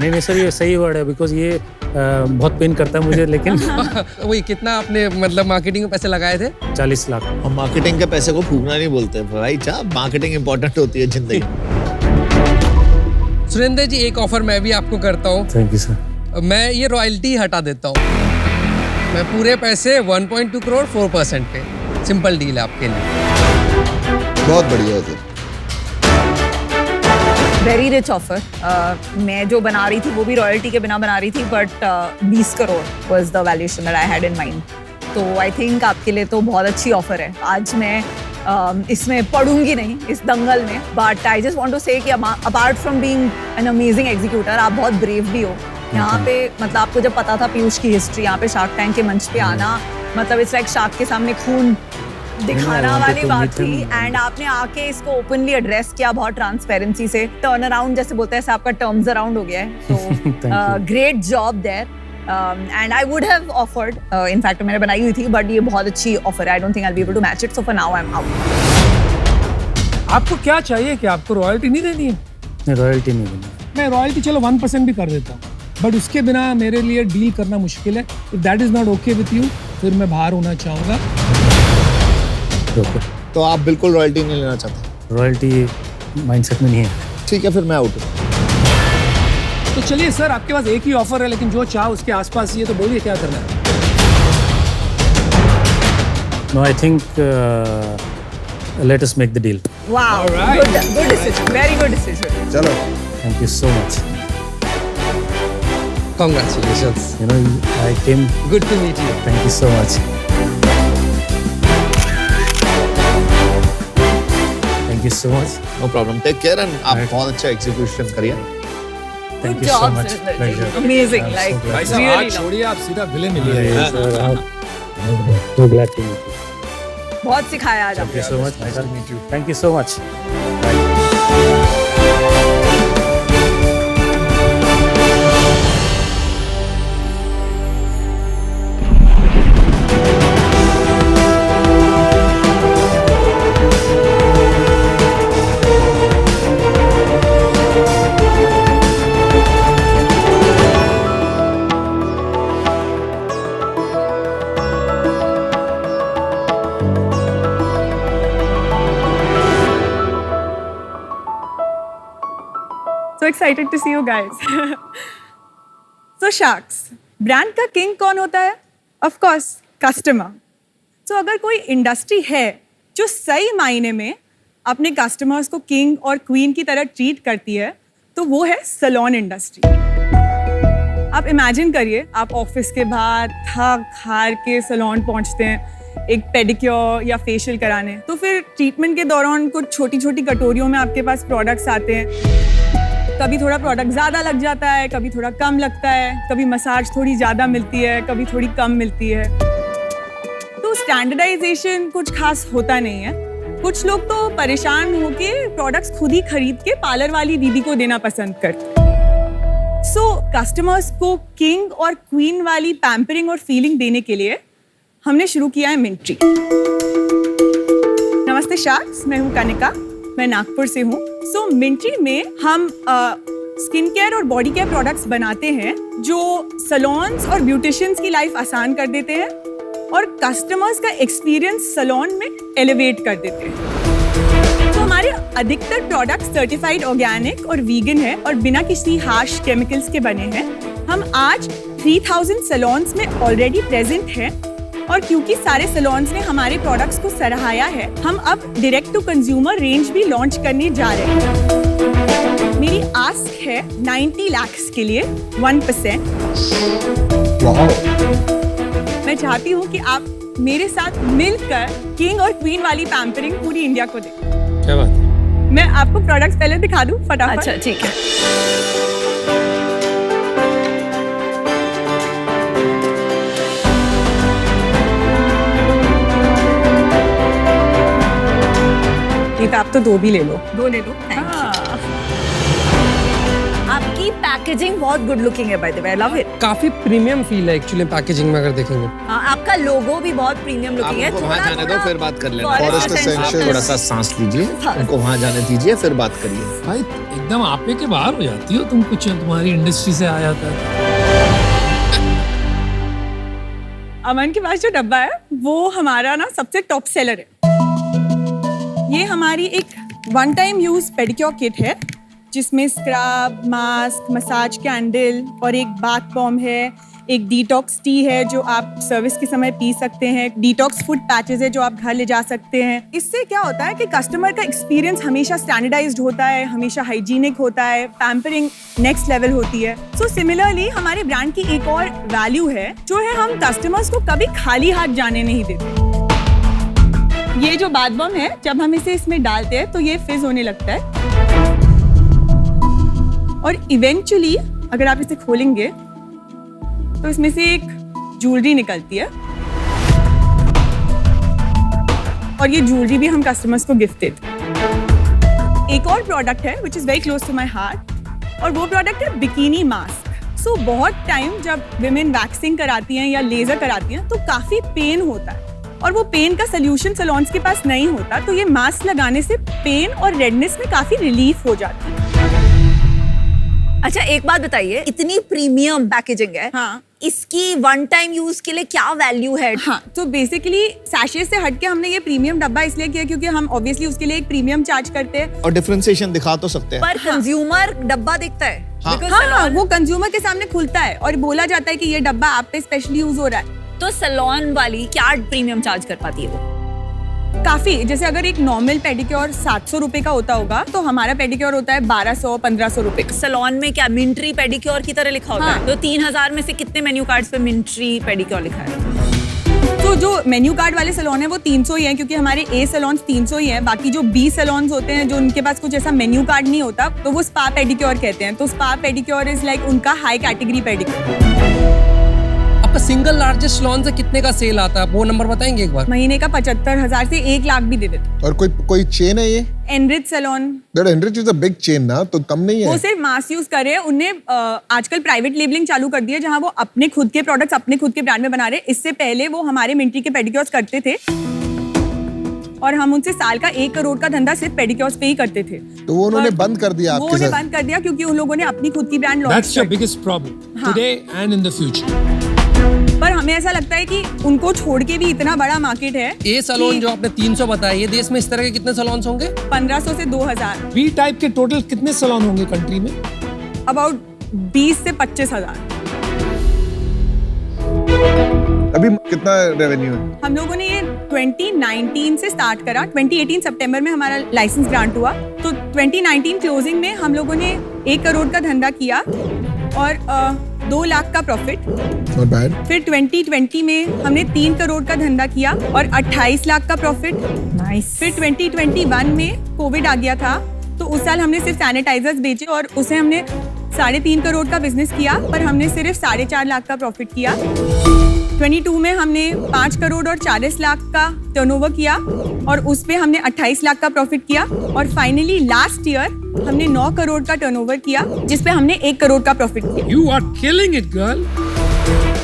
Speaker 5: नहीं सर, ये सही वर्ड है, बिकॉज ये बहुत पेन करता है मुझे, लेकिन
Speaker 2: वही कितना आपने मतलब मार्केटिंग में पैसे लगाए थे?
Speaker 5: 40 लाख।
Speaker 7: हम मार्केटिंग के पैसे को फूकना नहीं बोलते भाई साहब, मार्केटिंग इंपॉर्टेंट होती है जिंदगी में।
Speaker 2: सुरेंद्र जी, एक ऑफर मैं भी आपको करता हूँ।
Speaker 5: Thank you sir.
Speaker 2: मैं ये रॉयल्टी हटा देता हूँ, मैं पूरे पैसे 1.2 करोड़ 4% पे, सिंपल डील है आपके लिए।
Speaker 3: बहुत बढ़िया है सर।
Speaker 6: Very rich offer. मैं जो बना रही थी वो भी रॉयल्टी के बिना बना रही थी, but 20 crore was the valuation that I had in mind. तो आई थिंक आपके लिए तो बहुत अच्छी ऑफर है। आज मैं इसमें पढ़ूंगी नहीं इस दंगल में, but I just want to say कि apart from being an amazing executor, आप बहुत ब्रेव भी हो। यहाँ पे मतलब आपको जब पता था पीयूष की हिस्ट्री, यहाँ पे शार्क टैंक के मंच पे आना, मतलब इट्स लाइक शार्क के सामने खून दिखाना वाली बात थी, एंड आपने आके इसको ओपनली एड्रेस किया बहुत ट्रांसपेरेंसी से। टर्न अराउंड जैसे बोलते हैं, ऐसे आपका टर्म्स अराउंड हो गया है, तो great job there. And I would have offered, in fact मैंने बनाई हुई थी, बट ये बहुत अच्छी ऑफर है। I don't think I will be able to match it, so for now I am out.
Speaker 4: आपको क्या चाहिए कि आपको रॉयल्टी नहीं देनी है?
Speaker 5: रॉयल्टी नहीं देनी।
Speaker 4: मैं रॉयल्टी चलो 1% भी कर देता हूँ, बट उसके बिना मेरे लिए डील करना मुश्किल है। If that is not okay with you, फिर मैं बाहर होना चाहूँगा।
Speaker 5: ओके,
Speaker 7: तो आप बिल्कुल रॉयल्टी नहीं लेना चाहते?
Speaker 5: रॉयल्टी माइंडसेट में नहीं है।
Speaker 7: ठीक है, फिर मैं आउट हूँ।
Speaker 4: तो चलिए सर, आपके पास एक ही ऑफर है, लेकिन जो चाह उसके आसपास ही है, तो बोलिए क्या करना है।
Speaker 5: No, I think let us make the deal.
Speaker 6: Wow, good decision, very good decision.
Speaker 3: चलो,
Speaker 5: thank you so much.
Speaker 2: Congratulations.
Speaker 5: You know, I came.
Speaker 2: Good to meet you.
Speaker 5: Thank you so much. Thank you so much.
Speaker 7: No problem, take care, and आप बहुत अच्छा एग्जीक्यूशन करिए।
Speaker 5: Thank
Speaker 6: Good
Speaker 5: you so
Speaker 6: job,
Speaker 5: much.
Speaker 6: Surinder ji.
Speaker 5: Pleasure.
Speaker 6: Amazing,
Speaker 5: I'm
Speaker 6: like
Speaker 5: so glad.
Speaker 4: भाई साहब,
Speaker 6: really
Speaker 4: आज
Speaker 6: love.
Speaker 4: छोड़िए, आप सीधा विलेन मिलिए।
Speaker 5: Yes, sir. I'm so glad to meet you.
Speaker 6: बहुत सिखाया आज
Speaker 5: Thank
Speaker 6: आपने।
Speaker 5: you so much.
Speaker 4: Nice to meet you.
Speaker 5: Thank you so much. Bye.
Speaker 6: So excited to see you guys. So Sharks, brand का किंग कौन होता है? Of course, customer. So अगर कोई इंडस्ट्री है जो सही मायने में अपने कस्टमर्स को किंग और क्वीन की तरह ट्रीट करती है, तो वो है सैलून इंडस्ट्री। आप इमेजिन करिए, आप ऑफिस के बाद थक हार के सैलून पहुंचते हैं एक पेडिक्योर या फेशियल कराने, तो फिर ट्रीटमेंट के दौरान कुछ छोटी छोटी कटोरियों में आपके पास प्रोडक्ट्स आते हैं। कभी थोड़ा प्रोडक्ट ज़्यादा लग जाता है, कभी थोड़ा कम लगता है, कभी मसाज थोड़ी ज़्यादा मिलती है, कभी थोड़ी कम मिलती है। तो स्टैंडर्डाइजेशन कुछ खास होता नहीं है। कुछ लोग तो परेशान होके प्रोडक्ट्स खुद ही खरीद के पार्लर वाली दीदी को देना पसंद करते हैं। सो कस्टमर्स को किंग और क्वीन वाली पैम्परिंग और फीलिंग देने के लिए हमने शुरू किया है मिंट्री। नमस्ते शार्क्स, मैं हूँ कनिका, मैं नागपुर से हूँ। सो मिंट्री में हम स्किन केयर और बॉडी केयर प्रोडक्ट्स बनाते हैं जो सैलून्स और ब्यूटिशियंस की लाइफ आसान कर देते हैं और कस्टमर्स का एक्सपीरियंस सैलून में एलिवेट कर देते हैं। तो हमारे अधिकतर प्रोडक्ट्स सर्टिफाइड ऑर्गेनिक और वीगन है और बिना किसी हार्श केमिकल्स के बने हैं। हम आज 3000 सैलून्स में ऑलरेडी प्रेजेंट हैं और क्योंकि सारे सैलून्स ने हमारे प्रोडक्ट्स को सराहाया है, हम अब डायरेक्ट टू कंज्यूमर रेंज भी लॉन्च करने जा रहे हैं। मेरी आस्क है 90 लाख के लिए 1%। मैं चाहती हूँ कि आप मेरे साथ मिलकर किंग और क्वीन वाली पैम्परिंग पूरी इंडिया को दें।
Speaker 4: क्या बात है?
Speaker 6: मैं आपको प्रोडक्ट्स पहले दिखा दूँ फटाफट।
Speaker 8: अच्छा, ठीक है।
Speaker 6: आप तो 2 भी ले लो।
Speaker 8: 2 ले लो।
Speaker 6: हाँ। आपकी आपकी पैकेजिंग बहुत गुड लुकिंग है by the way, I love it.
Speaker 2: काफी प्रीमियम फील है एक्चुअली पैकेजिंग में अगर देखेंगे।
Speaker 6: आपका लोगो भी बहुत प्रीमियम लुकिंग है।
Speaker 7: वहाँ जाने दो फिर बात कर लेना।
Speaker 3: Forest Essentials।
Speaker 7: थोड़ा सा सांस लीजिए, उनको वहाँ जाने दीजिए फिर बात करिए।
Speaker 4: भाई एकदम आपे के बाहर हो जाती हो तुम, कुछ तुम्हारी इंडस्ट्री से आ जाता है।
Speaker 8: अमन के पास जो डब्बा है वो हमारा ना सबसे टॉप सेलर है। ये हमारी एक one time use pedicure kit है जिसमें स्क्रब, मास्क, मसाज कैंडल और एक बाथ बॉम्ब है, एक डिटॉक्स टी है जो आप सर्विस के समय पी सकते हैं, डिटॉक्स फूड पैचेस है जो आप घर ले जा सकते हैं। इससे क्या होता है कि कस्टमर का एक्सपीरियंस हमेशा स्टैंडर्डाइज्ड होता है, हमेशा हाइजीनिक होता है, पैम्परिंग नेक्स्ट लेवल होती है। सो सिमिलरली हमारे ब्रांड की एक और वैल्यू है जो है हम कस्टमर्स को कभी खाली हाथ जाने नहीं देते। ये जो बाथ बॉम्ब है जब हम इसे इसमें डालते हैं तो ये फिज होने लगता है और इवेंचुअली अगर आप इसे खोलेंगे तो इसमें से एक ज्वेलरी निकलती है और ये ज्वेलरी भी हम कस्टमर्स को गिफ्ट देते हैं। एक और प्रोडक्ट है which is very close to my heart और वो प्रोडक्ट है बिकिनी मास्क। सो बहुत टाइम जब विमेन वैक्सिंग कराती हैं या लेजर कराती हैं तो काफी पेन होता है और वो पेन का सोल्यूशन सैलून्स के पास नहीं होता, तो ये मास्क लगाने से पेन और रेडनेस में काफी रिलीफ हो जाती है।
Speaker 6: अच्छा एक बात बताइए, इतनी प्रीमियम पैकेजिंग है,
Speaker 8: हाँ,
Speaker 6: इसकी वन टाइम यूज के लिए क्या वैल्यू है?
Speaker 8: हाँ, तो बेसिकली सैशे से हटके हमने ये प्रीमियम डब्बा इसलिए किया क्योंकि हम ऑब्वियसली उसके लिए एक प्रीमियम चार्ज करते हैं
Speaker 7: और डिफरेंशिएशन दिखा तो सकते हैं।
Speaker 6: पर कंज्यूमर डब्बा दिखता है।
Speaker 7: हाँ।
Speaker 6: Because
Speaker 8: हाँ,
Speaker 6: salon-
Speaker 8: वो कंज्यूमर के सामने खुलता है और बोला जाता है कि ये डब्बा आप पे स्पेशली यूज हो रहा है।
Speaker 6: तो सैलून वाली क्या प्रीमियम चार्ज कर पाती है वो?
Speaker 8: काफी, जैसे अगर एक नॉर्मल पेडिक्योर 700 रुपए का होता होगा तो हमारा पेडिक्योर होता है 1200-1500 रुपए का।
Speaker 6: सैलून में क्या मिंट्री पेडिक्योर की तरह लिखा होता
Speaker 8: हाँ।
Speaker 6: है? तो 3000 में से कितने मेन्यू कार्ड्स पे मिंट्री पेडिक्योर लिखा है?
Speaker 8: तो जो मेन्यू कार्ड वाले सैलून है वो 300 ही है क्योंकि हमारे ए सैलून्स 300 ही है। बाकी जो बी सैलून्स होते हैं जो उनके पास कुछ ऐसा मेन्यू कार्ड नहीं होता तो वो स्पा पेडिक्योर कहते हैं। तो स्पा पेडिक्योर इज लाइक उनका हाई कैटेगरी पेडिक्योर।
Speaker 2: आपका सिंगल लार्जेस्ट सैलून से कितने का सेल आता है, वो नंबर बताएंगे एक बार?
Speaker 8: महीने का 75,000 से 1 लाख भी दे देते।
Speaker 3: और कोई चेन है ये?
Speaker 8: Enrich salon,
Speaker 3: that enrich is a big chain ना, तो कम नहीं है।
Speaker 8: वो सिर्फ मास यूज कर रहे हैं। उनने आजकल प्राइवेट लेबलिंग चालू कर दी है जहां वो अपने खुद के प्रोडक्ट्स अपने खुद के ब्रांड में बना रहे हैं। इससे पहले वो हमारे मिंट्री के पेडिक्योर्स करते थे और हम उनसे साल का 1 करोड़ का धंधा सिर्फ पेडिक्योर्स पे ही करते थे।
Speaker 3: तो वो उन्होंने
Speaker 8: पर
Speaker 3: बंद कर दिया
Speaker 8: वो
Speaker 3: आपके
Speaker 8: उन्हें
Speaker 3: साथ।
Speaker 8: बंद कर दिया क्योंकि उन लोगों ने अपनी खुद की ब्रांड लॉन्च
Speaker 4: That's your
Speaker 8: कर दी।
Speaker 4: biggest problem
Speaker 8: हाँ।
Speaker 4: today and in the future.
Speaker 8: पर हमें ऐसा लगता है कि उनको छोड़ के भी इतना बड़ा मार्केट है।
Speaker 2: ए सैलून जो आपने 300 बताया, ये देश में इस तरह के कितने सैलून्स होंगे?
Speaker 8: 1500 से 2000,
Speaker 4: B टाइप के टोटल कितने सैलून होंगे कंट्री में?
Speaker 8: अबाउट 20 से 25,000।
Speaker 3: अभी कितना रेवेन्यू है?
Speaker 8: हम लोगों ने ये 2019 से स्टार्ट करा। 2018 सितंबर में हमारा लाइसेंस ग्रांट हुआ। तो 2019 क्लोजिंग में हम लोगों ने 1 करोड़ का धंधा किया और 2 लाख का प्रॉफिट।
Speaker 3: Not bad.
Speaker 8: फिर 2020 में हमने 3 करोड़ का धंधा किया और 28 लाख का प्रॉफिट।
Speaker 6: नाइस।
Speaker 8: फिर 2021 में कोविड आ गया था तो उस साल हमने सिर्फ सैनिटाइजर्स बेचे और उसे हमने 3.5 करोड़ का बिजनेस किया पर हमने सिर्फ 4.5 लाख का प्रॉफिट किया। 22 में हमने 5 करोड़ और 40 लाख का टर्नओवर किया और उस पे हमने 28 लाख का प्रॉफिट किया और फाइनली लास्ट ईयर हमने 9 करोड़ का टर्नओवर किया जिस पे हमने 1 करोड़ का प्रॉफिट किया।
Speaker 4: You are killing it, girl.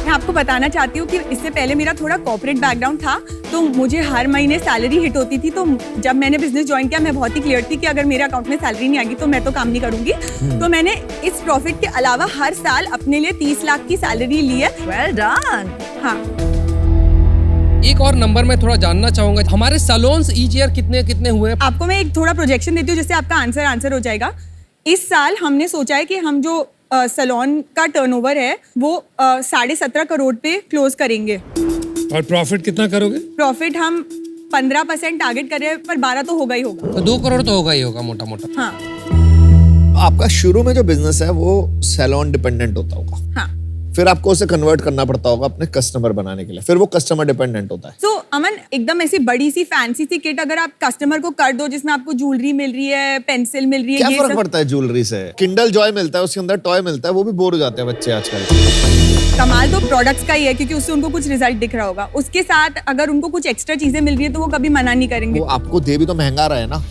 Speaker 8: मैं आपको बताना चाहती हूँ कि इससे पहले मेरा थोड़ा कॉर्पोरेट बैकग्राउंड था तो मुझे हर महीने सैलरी हिट होती थी। तो जब मैंने बिजनेस ज्वाइन किया मैं बहुत ही क्लियर थी कि अगर मेरे अकाउंट में सैलरी नहीं आएगी तो मैं तो काम नहीं करूंगी। तो मैंने इस प्रॉफिट के अलावा हर साल अपने लिए 30 लाख की सैलरी ली है।
Speaker 6: Well done.
Speaker 8: हाँ,
Speaker 2: एक और नंबर मैं थोड़ा जानना चाहूंगा, हमारे सैलून्स ईच ईयर कितने कितने हुए?
Speaker 8: आपको मैं एक थोड़ा प्रोजेक्शन देती हूँ जिससे आपका आंसर हो जाएगा। इस साल हमने सोचा है कि हम जो सैलून का टर्नओवर है वो 17.5 करोड़ पे क्लोज करेंगे।
Speaker 4: और प्रॉफिट कितना करोगे?
Speaker 8: प्रॉफिट हम 15% टारगेट कर रहे हैं पर 12 तो होगा ही होगा।
Speaker 2: तो 2 करोड़ तो होगा ही होगा मोटा मोटा।
Speaker 8: हाँ
Speaker 7: आपका शुरू में जो बिजनेस है वो सैलून डिपेंडेंट होता होगा,
Speaker 8: हाँ।
Speaker 7: फिर आपको उसे कन्वर्ट करना पड़ता होगा अपने कस्टमर बनाने के लिए, फिर वो कस्टमर डिपेंडेंट होता है।
Speaker 8: तो अमन एकदम ऐसी बड़ी सी फैंसी सी किट अगर आप कस्टमर को कर दो जिसमें आपको ज्वेलरी मिल रही है, पेंसिल मिल रही है,
Speaker 7: क्या
Speaker 8: ये
Speaker 7: फर्क
Speaker 8: सब
Speaker 7: पड़ता है ज्वेलरी से? किंडल जॉय मिलता है उसके अंदर टॉय मिलता है, वो भी बोर हो जाते हैं बच्चे आजकल।
Speaker 8: कमाल तो प्रोडक्ट्स का ही है क्योंकि उससे उनको कुछ रिजल्ट दिख रहा होगा। उसके साथ अगर उनको कुछ एक्स्ट्रा चीजें मिल रही है तो वो कभी मना नहीं करेंगे।
Speaker 7: वो आपको दे भी तो महंगा रहा है ना।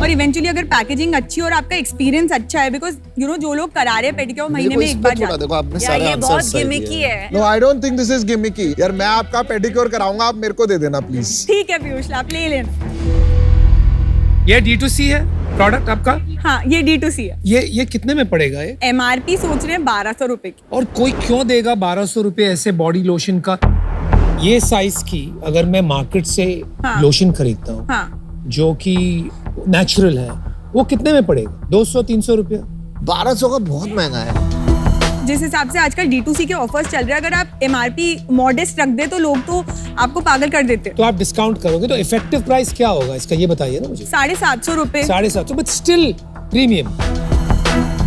Speaker 8: और इवेंचुअली अगर पैकेजिंग अच्छी और आपका एक्सपीरियंस अच्छा है, बिकॉज यू नो जो लोग करा रहे पेडिक्योर महीने में एक बार
Speaker 7: थोड़ा देखो आपने
Speaker 6: यार
Speaker 7: सारे
Speaker 6: ये बहुत
Speaker 7: आंसर्स सही
Speaker 6: गिमिकी
Speaker 7: दिए।
Speaker 6: है।
Speaker 3: No I don't think this is gimmicky. यार मैं आपका पेडिक्योर कराऊंगा, आप मेरे को दे देना प्लीज।
Speaker 8: ठीक है पीयूष, आप ले लेना।
Speaker 4: ये D2C है प्रोडक्ट आपका?
Speaker 8: हाँ ये D2C है।
Speaker 4: ये कितने में पड़ेगा ये?
Speaker 8: MRP सोच रहे हैं 1200 रुपए की।
Speaker 4: और कोई क्यों देगा 1200 रुपए ऐसे बॉडी लोशन का? ये साइज की अगर मैं मार्केट से
Speaker 8: हाँ।
Speaker 4: लोशन खरीदता हूँ
Speaker 8: हाँ
Speaker 4: जो कि नेचुरल है, वो कितने में पड़ेगा? 200-300 रुपया?
Speaker 7: 1200 का बहुत महंगा है।
Speaker 8: जिस हिसाब से आजकल D2C के ऑफर्स चल रहे हैं, अगर आप MRP मॉडेस्ट रख दे तो लोग तो आपको पागल कर देते हैं।
Speaker 4: तो आप डिस्काउंट करोगे तो इफेक्टिव प्राइस क्या होगा इसका, ये बताइए ना मुझे।
Speaker 8: 750 रुपए।
Speaker 4: 750, बट स्टिल प्रीमियम।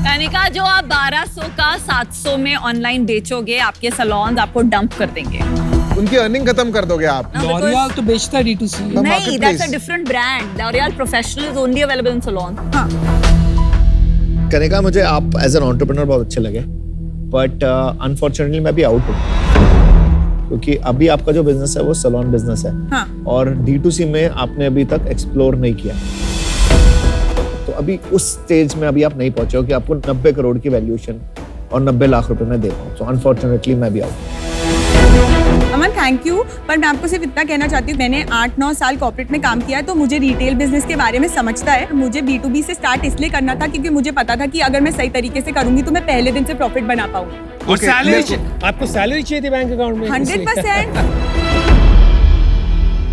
Speaker 6: कनिका, जो आप 1200 का 700 में ऑनलाइन बेचोगे, आपके सैलून आपको डंप कर देंगे।
Speaker 3: उनकी अर्निंग खत्म कर दोगे आप।
Speaker 4: लॉरियल तो बेचता है D2C।
Speaker 6: नहीं,
Speaker 3: marketplace.
Speaker 6: that's a different brand. L'Oreal Professional is only available in salon.
Speaker 8: हाँ
Speaker 7: कनिका, मुझे आप एज एन एंटरप्रेन्योर बहुत अच्छे लगे, बट अनफॉर्चुनेटली मैं भी आउट हूँ, क्योंकि अभी आपका जो बिजनेस है वो सैलून बिजनेस है।
Speaker 8: हाँ
Speaker 7: और D2C में आपने अभी तक एक्सप्लोर नहीं किया, तो अभी उस स्टेज में अभी आप नहीं पहुंचे हो कि आपको 90 करोड़ की वैल्यूएशन और 90 लाख रुपए में दे पाऊँ। तो अनफॉर्चुनेटली मैं भी आउट।
Speaker 8: अमन थैंक यू, पर मैं आपको सिर्फ इतना कहना चाहती हूँ, मैंने 8-9 साल कॉर्पोरेट में काम किया है, तो मुझे रिटेल बिजनेस के बारे में समझता है। मुझे B2B से स्टार्ट इसलिए करना था क्योंकि मुझे पता था कि अगर मैं सही तरीके से करूंगी तो मैं पहले दिन से प्रॉफिट बना पाऊंगी।
Speaker 4: और सैलरी, आपको सैलरी चाहिए थी बैंक अकाउंट में?
Speaker 8: 100%।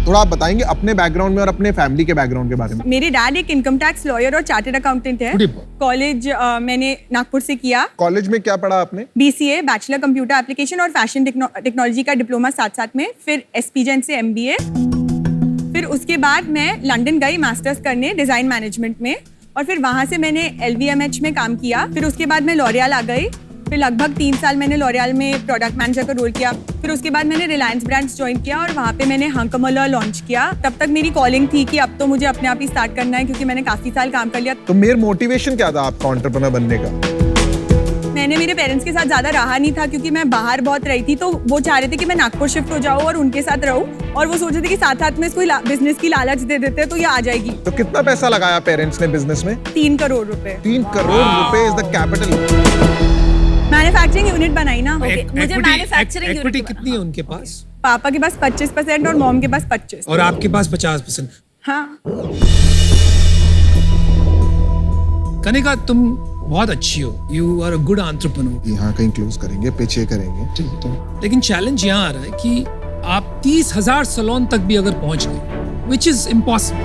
Speaker 3: थोड़ा आप बताएंगे अपने बैकग्राउंड में और अपने फैमिली के बैकग्राउंड के बारे में।
Speaker 8: मेरे डैड एक इनकम टैक्स लॉयर और चार्टर्ड अकाउंटेंट है। कॉलेज मैंने नागपुर से किया।
Speaker 3: कॉलेज में क्या पढ़ा आपने?
Speaker 8: BCA बैचलर कंप्यूटर एप्लीकेशन और फैशन टेक्नोलॉजी का डिप्लोमा साथ साथ में, फिर SPGen से MBA। फिर उसके बाद मैं लंदन गई मास्टर्स करने डिजाइन मैनेजमेंट में, और फिर वहां से मैंने LVMH में काम किया। फिर उसके बाद मैं लॉरियल आ गई। फिर लगभग 3 साल मैंने लॉरियल में प्रोडक्ट मैनेजर का रोल किया। फिर उसके बाद मैंने रिलायंस ब्रांड्स ज्वाइन किया और वहाँ पे मैंने हंकमला लॉन्च किया। तब तक मेरी कॉलिंग थी कि अब तो मुझे अपने आप ही स्टार्ट करना है, क्योंकि मैंने काफी साल काम कर लिया।
Speaker 3: तो मेरा मोटिवेशन क्या था आपका एंटरप्रेन्योर बनने का?
Speaker 8: मैंने मेरे पेरेंट्स के साथ ज्यादा रहा नहीं था, क्योंकि मैं बाहर बहुत रही थी, तो वो चाह रहे थे कि मैं नागपुर शिफ्ट हो जाऊँ और उनके साथ रहूँ, और वो सोच रहे थे कि साथ साथ में इसको बिजनेस की लालच दे देते तो ये आ जाएगी।
Speaker 3: तो कितना पैसा लगाया पेरेंट्स ने बिजनेस में?
Speaker 8: 3 करोड़ रुपए।
Speaker 3: 3 करोड़ रुपए is the capital.
Speaker 8: Manufacturing unit बनाई ना।
Speaker 6: Okay, मुझे मैन्युफैक्चरिंग
Speaker 4: इक्विटी कितनी है उनके पास?
Speaker 8: पापा के पास 25% और मॉम के पास 25%।
Speaker 4: और आपके पास 50%?
Speaker 8: हाँ
Speaker 4: कनिका, तुम बहुत अच्छी हो, you are a good entrepreneur.
Speaker 3: यहाँ कहीं क्लोज करेंगे, पीछे करेंगे।
Speaker 4: लेकिन चैलेंज यहाँ आ रहा है कि आप 30,000 सैलून तक भी अगर पहुंच गए, which is impossible,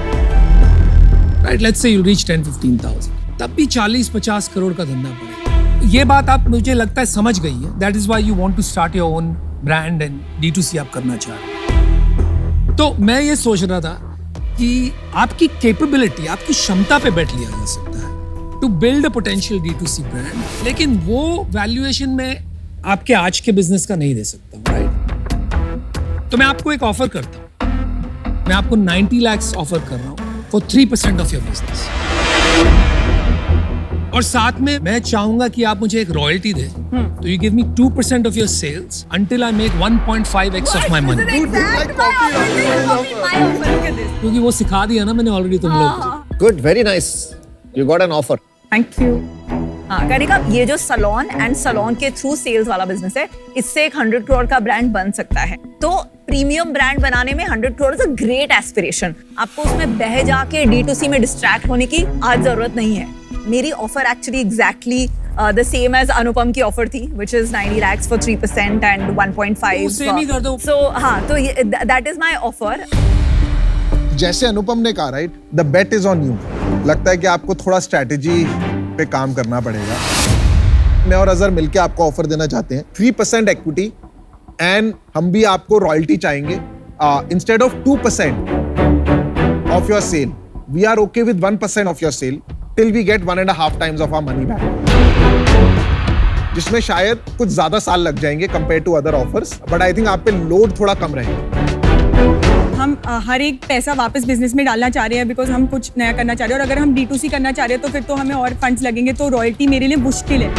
Speaker 4: right? Let's say you reach 10-15,000, तब भी 40-50 करोड़ का धंधा पड़ेगा। ये बात आप, मुझे लगता है, समझ गई है। That is why you want to start your own brand and D2C आप करना चाह रहे हैं। तो मैं ये सोच रहा था कि आपकी कैपेबिलिटी, आपकी क्षमता पे बैठ लिया जा सकता है to build a potential D2C brand, लेकिन वो वैल्यूएशन में आपके आज के बिजनेस का नहीं दे सकता, राइट? तो मैं आपको एक ऑफर करता हूं, मैं आपको 90 lakhs ऑफर कर रहा हूं फॉर 3% ऑफ योर बिजनेस, और साथ में मैं चाहूंगा कि आप मुझे एक रॉयल्टी दें। तो you give me 2% of your sales until I make 1.5x of my money. क्योंकि वो सिखा दिया ना मैंने ऑलरेडी तुम लोग को।
Speaker 7: Good, very nice, you got an offer.
Speaker 8: Thank you.
Speaker 6: हाँ कनिका, ये जो सैलून एंड सैलून के थ्रू सेल्स वाला बिजनेस है, इससे एक 100 करोड़ का ब्रांड बन सकता है। तो प्रीमियम ब्रांड बनाने में 100 crore is a great aspiration. आपको उसमें बह जाके D2C में डिस्ट्रैक्ट होने की आज जरूरत नहीं है। मेरी offer actually exactly the same as Anupam की ऑफर थी, which is 90 lakhs for 3% and 1.5.
Speaker 4: Same ही कर दो।
Speaker 6: So हाँ, तो that is my offer.
Speaker 3: जैसे अनुपम ने कहा, right, the bet is on you. लगता है कि आपको थोड़ा स्ट्रैटेजी पे काम करना पड़ेगा। मैं और अजहर मिलके आपको ऑफर देना चाहते हैं 3% इक्विटी, एंड हम भी आपको रॉयल्टी चाहेंगे। Instead of 2% of your sale, we are okay with 1% of your sale till we get 1.5 times of our money back, जिसमें शायद कुछ ज्यादा साल लग जाएंगे compare to other offers, but I think आप पे लोड थोड़ा कम रहेगा।
Speaker 8: हम हर एक पैसा वापस बिजनेस में डालना चाह रहे हैं, बिकॉज हम कुछ नया करना चाह रहे हैं, और अगर हम D2C करना चाह रहे हैं तो फिर तो हमें और फंड्स लगेंगे, तो रॉयल्टी मेरे लिए मुश्किल है।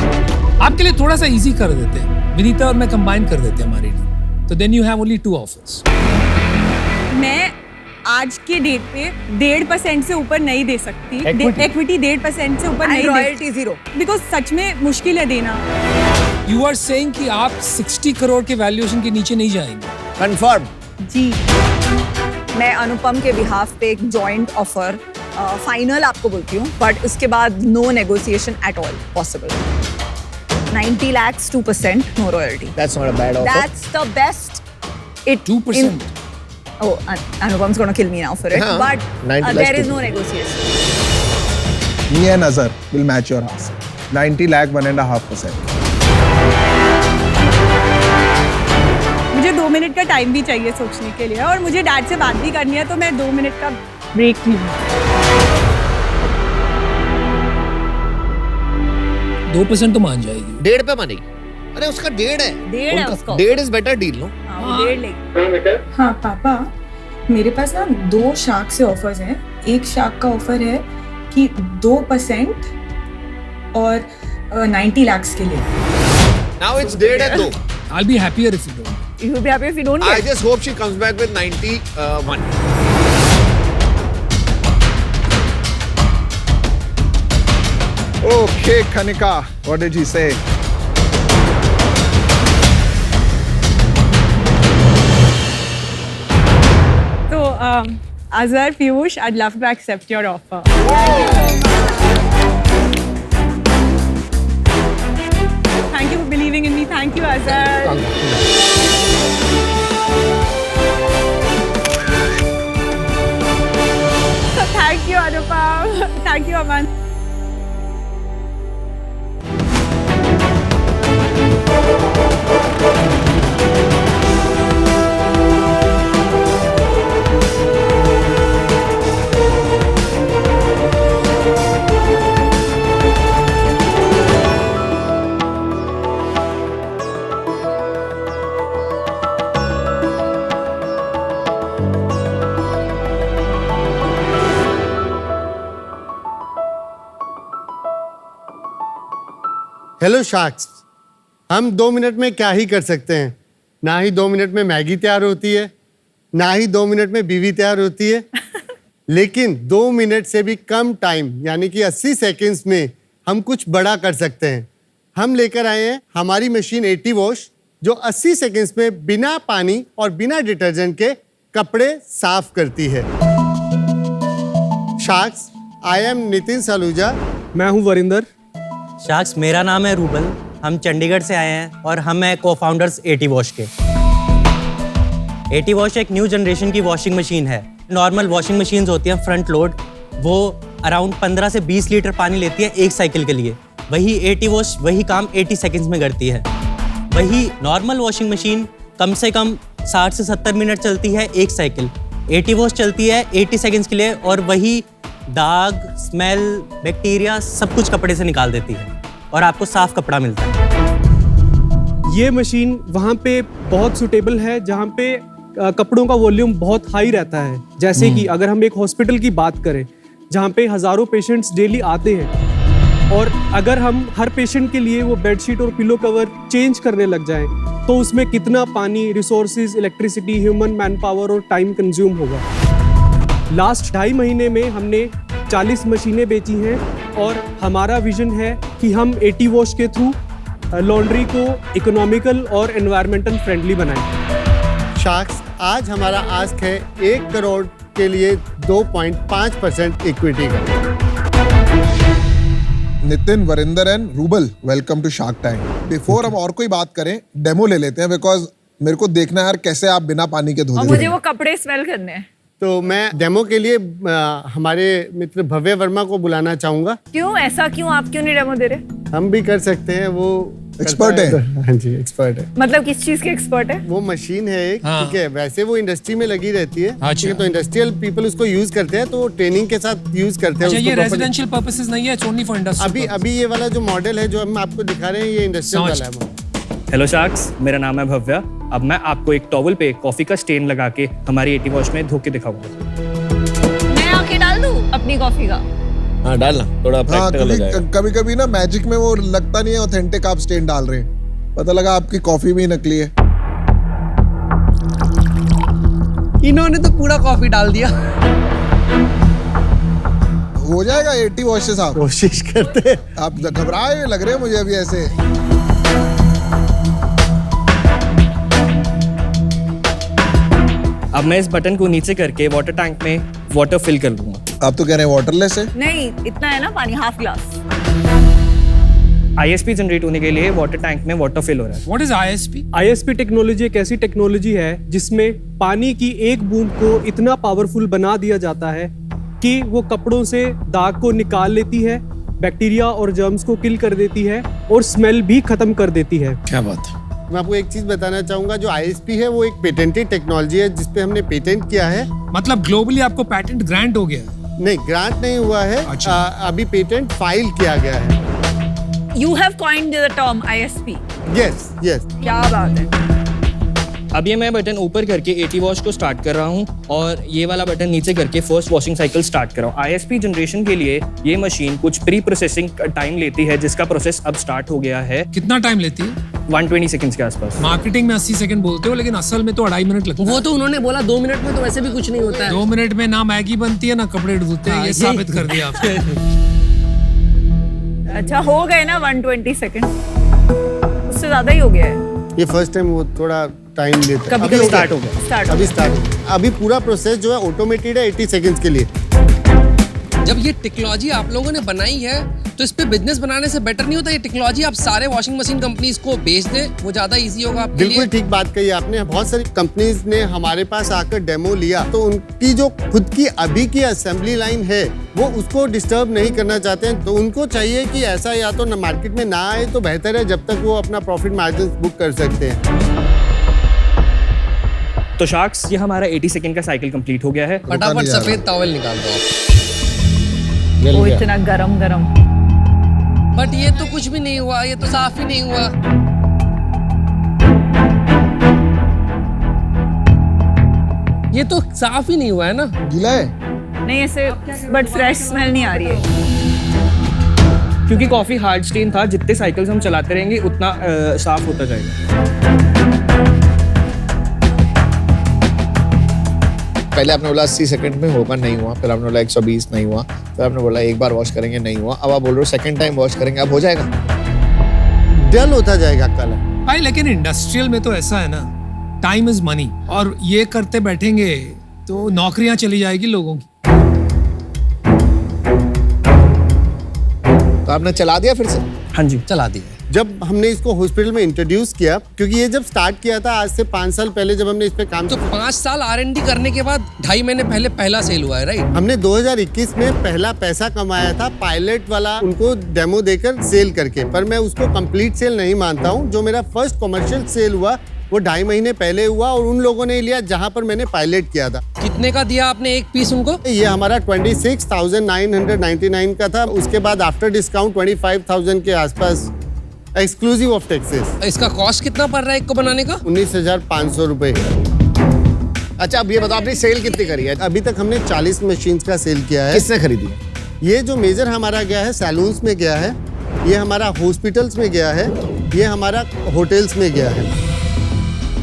Speaker 4: आपके लिए थोड़ा सा इजी कर देते हैं, विनीता और मैं कंबाइन कर देते हैं हमारी डील, तो then you have only 2 offers.
Speaker 8: मैं आज के डेट पे 1.5% से ऊपर नहीं दे सकती। इक्विटी 1.5% से ऊपर नहीं दे
Speaker 6: रॉयल्टी जीरो,
Speaker 8: बिकॉज सच में मुश्किल है देना।
Speaker 4: यू आर सेइंग कि आप 60 करोड़ के वैल्यूएशन के नीचे नहीं जाएंगे?
Speaker 7: कंफर्म।
Speaker 8: जी
Speaker 6: मैं अनुपम के बिहाफ पे एक जॉइंट ऑफर फाइनल आपको बोलती हूँ, बट उसके बाद no negotiation at all possible. 90 lakhs, 2%, no royalty.
Speaker 7: That's not a bad offer.
Speaker 6: That's the best.
Speaker 4: 2%.
Speaker 6: Oh, Anupam's gonna kill me now for it.
Speaker 7: हाँ,
Speaker 6: But
Speaker 7: 90
Speaker 6: there is
Speaker 7: 2%.
Speaker 6: no negotiation.
Speaker 3: Me and Azhar will match your ask. 90 lakh, 1.5%.
Speaker 8: मुझे 2 मिनट का टाइम भी चाहिए सोचने के लिए, और मुझे डैड से बात भी करनी है, तो मैं 2 मिनट का ब्रेक लूँ।
Speaker 4: 2% तो मान जाएगी।
Speaker 7: 1.5 पे मानेगी? अरे उसका 1.5 है।
Speaker 6: 1.5 है उसका।
Speaker 7: 1.5 इज बेटर डील, नो?
Speaker 6: हाँ, वो 1.5 लेगी।
Speaker 9: हाँ पापा, मेरे पास ना 2 शार्क से ऑफर्स हैं। एक शार्क का ऑफर है कि 2% और 90 lakhs के लिए।
Speaker 7: Now it's 1.5 है 2.
Speaker 4: I'll be happier if you don't.
Speaker 6: You will be happy if you don't
Speaker 7: I
Speaker 6: get.
Speaker 7: just hope she comes back with 91.
Speaker 3: Okay, Kanika, what did he say?
Speaker 8: So, Azhar, Piyush, I'd love to accept your offer. Thank you for believing in me. Thank you, Azhar. Thank you, Anupam. Thank you, Aman.
Speaker 10: Hello sharks, हम 2 मिनट में क्या ही कर सकते हैं। ना ही 2 मिनट में मैगी तैयार होती है, ना ही 2 मिनट में बीवी तैयार होती है, लेकिन 2 मिनट से भी कम टाइम यानी कि 80 सेकंड्स में हम कुछ बड़ा कर सकते हैं। हम लेकर आए हैं हमारी मशीन 80 वॉश, जो 80 सेकंड्स में बिना पानी और बिना डिटर्जेंट के कपड़े साफ करती है। Sharks, I am Nitin Saluja.
Speaker 11: मैं हूं वरिंदर।
Speaker 12: शार्क्स, मेरा नाम है रूबल। हम चंडीगढ़ से आए हैं और हम हैं को-फाउंडर्स 80 वॉश के। 80 वॉश एक न्यू जनरेशन की वॉशिंग मशीन है। नॉर्मल वॉशिंग मशीन्स होती हैं फ्रंट लोड, वो अराउंड 15 से 20 लीटर पानी लेती है एक साइकिल के लिए। वही 80 वॉश वही काम 80 सेकंड्स में करती है। वही नॉर्मल वॉशिंग मशीन कम से कम 60 से 70 मिनट चलती है एक साइकिल। 80 वॉश चलती है 80 सेकंड्स के लिए, और वही दाग, स्मेल, बैक्टीरिया सब कुछ कपड़े से निकाल देती है और आपको साफ कपड़ा मिलता है।
Speaker 11: ये मशीन वहाँ पे बहुत सूटेबल है जहाँ पे कपड़ों का वॉल्यूम बहुत हाई रहता है। जैसे कि अगर हम एक हॉस्पिटल की बात करें जहाँ पे हज़ारों पेशेंट्स डेली आते हैं, और अगर हम हर पेशेंट के लिए वो बेडशीट और पिलो कवर चेंज करने लग जाएं, तो उसमें कितना पानी, resources, electricity, human man power और टाइम कंज्यूम होगा। लास्ट 2.5 महीने में हमने 40 मशीनें बेची हैं, और हमारा विजन है कि हम 80 वॉश के थ्रू लॉन्ड्री को इकोनॉमिकल और एनवायरमेंटल फ्रेंडली बनाएं।
Speaker 10: शार्क्स, आज हमारा आस्क है 1 करोड़ के लिए 2.5% इक्विटी का।
Speaker 3: Nitin, Varinder and Rubal, welcome to shark tank. Before हम और कोई बात करें, डेमो ले लेते हैं, बिकॉज मेरे को देखना है यार कैसे आप बिना पानी के धो
Speaker 6: और
Speaker 3: देते
Speaker 6: मुझे
Speaker 3: हैं।
Speaker 6: वो कपड़े स्मेल करने हैं।
Speaker 10: तो मैं डेमो के लिए हमारे मित्र भव्य वर्मा को बुलाना चाहूंगा।
Speaker 6: क्यों ऐसा, क्यों आप क्यों नहीं डेमो दे रहे?
Speaker 10: हम भी कर सकते हैं, वो
Speaker 3: एक्सपर्ट है।
Speaker 10: हाँ जी, एक्सपर्ट है।
Speaker 6: मतलब किस चीज के एक्सपर्ट है?
Speaker 10: वो मशीन है एक,
Speaker 4: हाँ।
Speaker 10: ठीक है। वैसे वो इंडस्ट्री में लगी रहती है,
Speaker 4: अच्छा।
Speaker 10: ठीक है, तो इंडस्ट्रियल पीपल उसको यूज करते हैं, तो वो ट्रेनिंग के साथ यूज करते हैं
Speaker 4: अच्छा,
Speaker 10: उसको
Speaker 4: ये
Speaker 10: properly।
Speaker 4: रेजिडेंशियल पर्पसेस नहीं है, इट्स ओनली फॉर इंडस्ट्री।
Speaker 10: अभी ये वाला जो मॉडल है जो हम आपको दिखा रहे हैं, ये इंडस्ट्रियल
Speaker 4: समझ।
Speaker 10: वाला है।
Speaker 11: हेलो शार्क्स, मेरा नाम है भव्या। अब मैं आपको एक टॉवल पे कॉफी का स्टेन लगा के हमारी 80 वॉश में धो के दिखाऊंगा।
Speaker 6: मैं आके डाल दूं अपनी कॉफी का?
Speaker 7: हाँ, डालना, थोड़ा
Speaker 3: हाँ,
Speaker 7: प्रैक्टिकल हो जाएगा।
Speaker 3: कभी कभी ना मैजिक में वो लगता नहीं है ऑथेंटिक आप स्टेन डाल रहे हैं, पता लगा आपकी कॉफी भी नकली है।
Speaker 2: इन्होंने तो पूरा कॉफी डाल दिया।
Speaker 3: हो जाएगा 80 वॉश से साहब।
Speaker 10: कोशिश करते हैं।
Speaker 3: आप घबराए हुए लग रहे हैं मुझे अभी ऐसे।
Speaker 13: अब मैं इस बटन को नीचे करके वाटर टैंक में वाटर फिल कर लूंगा।
Speaker 3: आप तो कह रहे हैं वाटरलेस है?
Speaker 6: नहीं, इतना है ना पानी, हाफ ग्लास।
Speaker 13: ISP जनरेट होने के लिए वाटर टैंक में वाटर फिल हो रहा है।
Speaker 4: What is ISP?
Speaker 11: ISP technology एक ऐसी टेक्नोलॉजी है जिसमें पानी की एक बूंद को इतना पावरफुल बना दिया जाता है कि वो कपड़ों से दाग को निकाल लेती है, बैक्टीरिया और जर्म्स को किल कर देती है और स्मेल भी खत्म कर देती है।
Speaker 4: क्या बात है।
Speaker 10: मैं आपको एक चीज बताना चाहूंगा, जो ISP है वो एक पेटेंटेड टेक्नोलॉजी है जिसपे हमने पेटेंट किया है।
Speaker 4: मतलब ग्लोबली आपको पेटेंट ग्रांट हो गया?
Speaker 10: नहीं, ग्रांट नहीं हुआ है।
Speaker 4: अच्छा।
Speaker 10: अभी पेटेंट फाइल किया गया है।
Speaker 6: You have coined the term ISP.
Speaker 10: Yes yes.
Speaker 6: क्या बात है।
Speaker 13: अब ये मैं बटन ऊपर करके 80 वॉश को स्टार्ट कर रहा हूँ और ये वाला बटन नीचे करके फर्स्ट वॉशिंग साइकिल स्टार्ट कर रहा हूँ। ISP जनरेशन के लिए ये मशीन कुछ प्री प्रोसेसिंग टाइम लेती है, जिसका प्रोसेस अब स्टार्ट हो गया है।
Speaker 4: कितना टाइम लेती है?
Speaker 13: 120 सेकंड्स के आसपास।
Speaker 4: मार्केटिंग में 80 सेकंड बोलते हो, लेकिन असल में तो 2.5 मिनट लगता है।
Speaker 2: वो तो उन्होंने बोला 2 मिनट में तो वैसे भी कुछ नहीं होता है।
Speaker 4: 2 मिनट में ना मैगी बनती है ना कपड़े धुलते हैं, ये साबित कर दिया आपने।
Speaker 6: अच्छा, हो गए ना 120 सेकंड, उससे ज्यादा ही हो गया है।
Speaker 10: ये फर्स्ट टाइम वो थोड़ा टाइम लेता है।
Speaker 6: कभी
Speaker 10: अभी
Speaker 13: स्टार्ट हो गया।
Speaker 10: अभी स्टार्ट। अभी पूरा प्रोसेस जो है ऑटोमेटेड है 80 सेकंड्स के लिए।
Speaker 2: जब ये टेक्नोलॉजी आप लोगों ने बनाई है तो इस पे बिजनेस बनाने से बेटर नहीं होता ये टेक्नोलॉजी आप सारे वॉशिंग मशीन कंपनीज को बेच दें, वो ज्यादा इजी होगा आपके लिए।
Speaker 10: बिल्कुल ठीक बात कही आपने। बहुत सारी कंपनीज ने हमारे पास आकर डेमो लिया, तो उनकी जो खुद की अभी की असेंबली लाइन है वो उसको डिस्टर्ब नहीं करना चाहते हैं। तो उनको चाहिए कि ऐसा या तो मार्केट में ना आए तो बेहतर है, जब तक वो अपना प्रॉफिट मार्जिन बुक कर सकते हैं।
Speaker 13: तो शार्क्स, ये हमारा 80 सेकंड का साइकिल कंप्लीट हो गया है।
Speaker 2: फटाफट सफेद टॉवल निकाल दो आप।
Speaker 6: वो इतना गरम गरम।
Speaker 2: बट ये तो कुछ भी नहीं हुआ, ये तो साफ ही नहीं हुआ। ये तो साफ ही नहीं हुआ है ना।
Speaker 3: गीला है?
Speaker 6: नहीं ऐसे, बट फ्रेश स्मेल नहीं आ रही है।
Speaker 13: क्योंकि कॉफी हार्ड स्टेन था, जितने साइकिल्स हम चलाते रहेंगे उतना साफ होता जाएगा।
Speaker 7: पहले आपने बोला 80 सेकंड में होगा, नहीं हुआ। फिर आपने बोला 120, नहीं हुआ। फिर आपने बोला एक बार वॉश करेंगे, नहीं हुआ। अब आप बोल रहे हो सेकंड टाइम वॉश करेंगे, अब हो जाएगा।
Speaker 10: डल होता जाएगा कलर
Speaker 4: भाई। लेकिन इंडस्ट्रियल में तो ऐसा है ना, टाइम इज मनी, और ये करते बैठेंगे तो नौकरियां चली जाएगी लोगों की।
Speaker 7: तो आपने चला दिया फिर से?
Speaker 13: हाँ जी,
Speaker 2: चला दिया।
Speaker 10: जब हमने इसको हॉस्पिटल में इंट्रोड्यूस किया, क्योंकि ये जब स्टार्ट किया था आज से 5 साल पहले, जब हमने इस पे काम
Speaker 2: तो 5 साल R&D करने के बाद 2.5 महीने पहले पहला सेल हुआ है, राइट?
Speaker 10: हमने 2021 में पहला पैसा कमाया था पायलट वाला, उनको डेमो देकर सेल करके। पर मैं उसको कंप्लीट सेल नहीं मानता हूँ। जो मेरा फर्स्ट कमर्शियल सेल हुआ वो 2.5 महीने पहले हुआ, और उन लोगों ने लिया जहाँ पर मैंने पायलट किया था।
Speaker 2: कितने का दिया आपने एक पीस उनको?
Speaker 10: ये हमारा 26,999 का था। उसके बाद आफ्टर डिस्काउंट 25,000 के आसपास, एक्सक्लूसिव ऑफ टैक्सेस।
Speaker 2: इसका कॉस्ट कितना पड़ रहा है एक को बनाने का?
Speaker 10: 19,500 रुपए।
Speaker 7: अच्छा, अब ये बताओ आपने सेल कितनी करी है?
Speaker 10: अभी तक हमने 40 मशीन्स का सेल किया है।
Speaker 7: किसने खरीदी?
Speaker 10: ये जो मेजर हमारा गया है सैलून्स में गया है, ये हमारा हॉस्पिटल्स में गया है, ये हमारा होटल्स में गया है।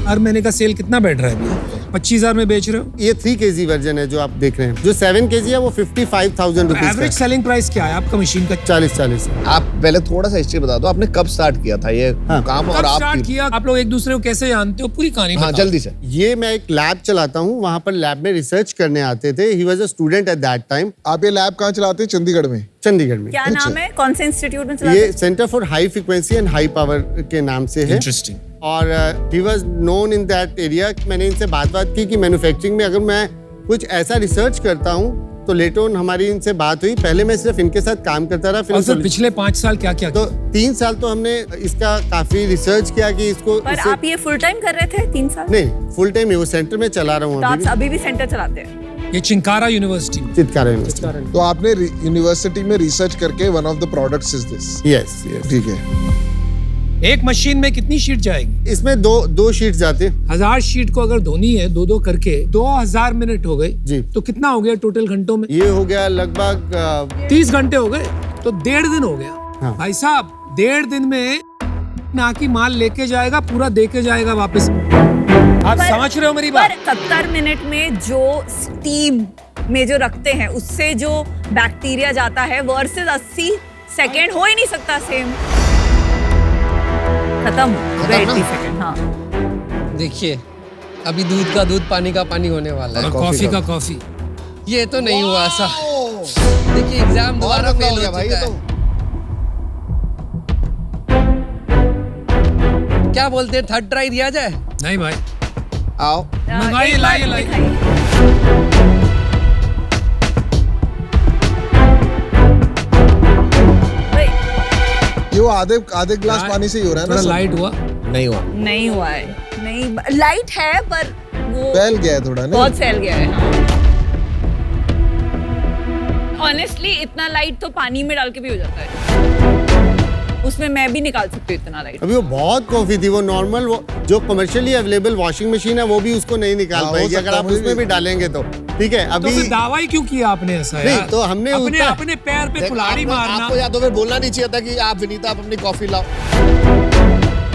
Speaker 4: हर महीने का सेल कितना बैठ रहा है अभी? 25,000 में बेच रहे हो?
Speaker 10: ये 3 kg वर्जन है जो आप देख रहे हैं। जो 7 kg है वो 55,000 रुपीज।
Speaker 4: एवरेज सेलिंग प्राइस क्या है आपका मशीन का?
Speaker 10: 40।
Speaker 7: आप पहले थोड़ा सा हिस्ट्री बता दो, आपने कब स्टार्ट किया था ये काम? और
Speaker 4: कब
Speaker 7: आप
Speaker 4: स्टार्ट किया? आप लोग एक दूसरे को कैसे जानते हो? पूरी कहानी
Speaker 7: हाँ,
Speaker 4: बताओ।
Speaker 7: जल्दी से।
Speaker 10: ये मैं एक लैब चलाता हूँ, वहाँ पर लैब में रिसर्च करने आते थे। He was a student at that time.
Speaker 3: आप ये लैब कहाँ चलाते हैं? चंडीगढ़ में?
Speaker 10: चंडीगढ़ में।
Speaker 6: क्या नाम है? कौन से इंस्टीट्यूट में चलाते
Speaker 10: ये
Speaker 6: हैं?
Speaker 10: Centre for high frequency and high power के नाम से है।
Speaker 4: इंटरेस्टिंग।
Speaker 10: और he was known in that area. मैंने इनसे बात की कि मैन्युफैक्चरिंग में अगर मैं कुछ ऐसा रिसर्च करता हूँ तो लेटर ऑन हमारी इनसे बात हुई। पहले मैं सिर्फ इनके साथ काम करता रहा।
Speaker 4: और सर पिछले 5 साल क्या क्या?
Speaker 10: तो 3 साल तो हमने इसका काफी रिसर्च किया कि इसको।
Speaker 6: पर आप ये फुल टाइम कर रहे थे 3 साल?
Speaker 10: नहीं, फुल टाइम वो सेंटर में चला रहा हूँ।
Speaker 6: तो आप अभी भी सेंटर चलाते हैं?
Speaker 4: ये चिंकारा यूनिवर्सिटी।
Speaker 10: चिंकारा यूनिवर्सिटी।
Speaker 3: तो आपने यूनिवर्सिटी में रिसर्च करके one of the products is this?
Speaker 10: Yes.
Speaker 3: ठीक है।
Speaker 4: एक मशीन में कितनी शीट जाएगी?
Speaker 10: इसमें दो शीट जाते हैं।
Speaker 4: 1000 शीट को अगर धोनी है 2-2 करके 2000 मिनट हो गए
Speaker 10: जी।
Speaker 4: तो कितना हो गया टोटल घंटों में?
Speaker 10: ये हो गया लगभग
Speaker 4: 30 घंटे हो गए, तो 1.5 दिन हो गया।
Speaker 10: हाँ।
Speaker 4: भाई साहब 1.5 दिन में ना कि माल लेके जाएगा, पूरा दे के जाएगा वापस। आप समझ रहे हो मेरी बात?
Speaker 6: 70 मिनट में जो स्टीम में जो रखते हैं उससे जो बैक्टीरिया जाता है वर्सेस 80 सेकेंड हो ही नहीं सकता सेम। खत्म हो गए 80 सेकेंड। हाँ
Speaker 2: देखिए अभी दूध का दूध, पानी का पानी होने वाला है।
Speaker 4: और कॉफी का कॉफी।
Speaker 2: ये तो नहीं हुआ ऐसा। देखिए एग्जाम दोबारा फेल हो
Speaker 7: भाई
Speaker 2: चुका
Speaker 7: ये
Speaker 2: है। क्या बोलते हैं, थर्ड ट्राई दिया जाए?
Speaker 4: नहीं भाई,
Speaker 7: आओ
Speaker 4: मंगाइए, लाइए लाइए।
Speaker 3: ये वो आधे ग्लास पानी से ही हो रहा है ना
Speaker 4: थोड़ा
Speaker 3: सब?
Speaker 4: लाइट हुआ?
Speaker 7: नहीं हुआ।
Speaker 6: नहीं हुआ है, नहीं लाइट है पर वो
Speaker 3: फैल गया है थोड़ा, नहीं?
Speaker 6: बहुत फैल गया है। हाँ ऑनेस्टली इतना लाइट तो पानी में डाल के भी हो जाता है, उसमें मैं भी निकाल सकती हूँ इतना लाइट।
Speaker 10: अभी वो बहुत कॉफी थी, वो नॉर्मल वो जो कमर्शियली अवेलेबल वॉशिंग मशीन है वो भी उसको नहीं निकाल
Speaker 3: हाँ,
Speaker 10: पाएगी
Speaker 3: हो
Speaker 10: अगर
Speaker 3: सकता
Speaker 10: आप
Speaker 3: है,
Speaker 10: उसमें भी डालेंगे तो। ठीक है
Speaker 4: तो
Speaker 10: अभी
Speaker 4: फिर दावा ही क्यों किया आपने ऐसा
Speaker 10: नहीं,
Speaker 4: यार?
Speaker 10: तो हमने
Speaker 4: अपने
Speaker 10: उतना-
Speaker 4: अपने पैर पे कुल्हाड़ी मारना।
Speaker 7: आपको या तो फिर बोलना नहीं चाहिए था कि आप विनीता आप अपनी कॉफी लाओ।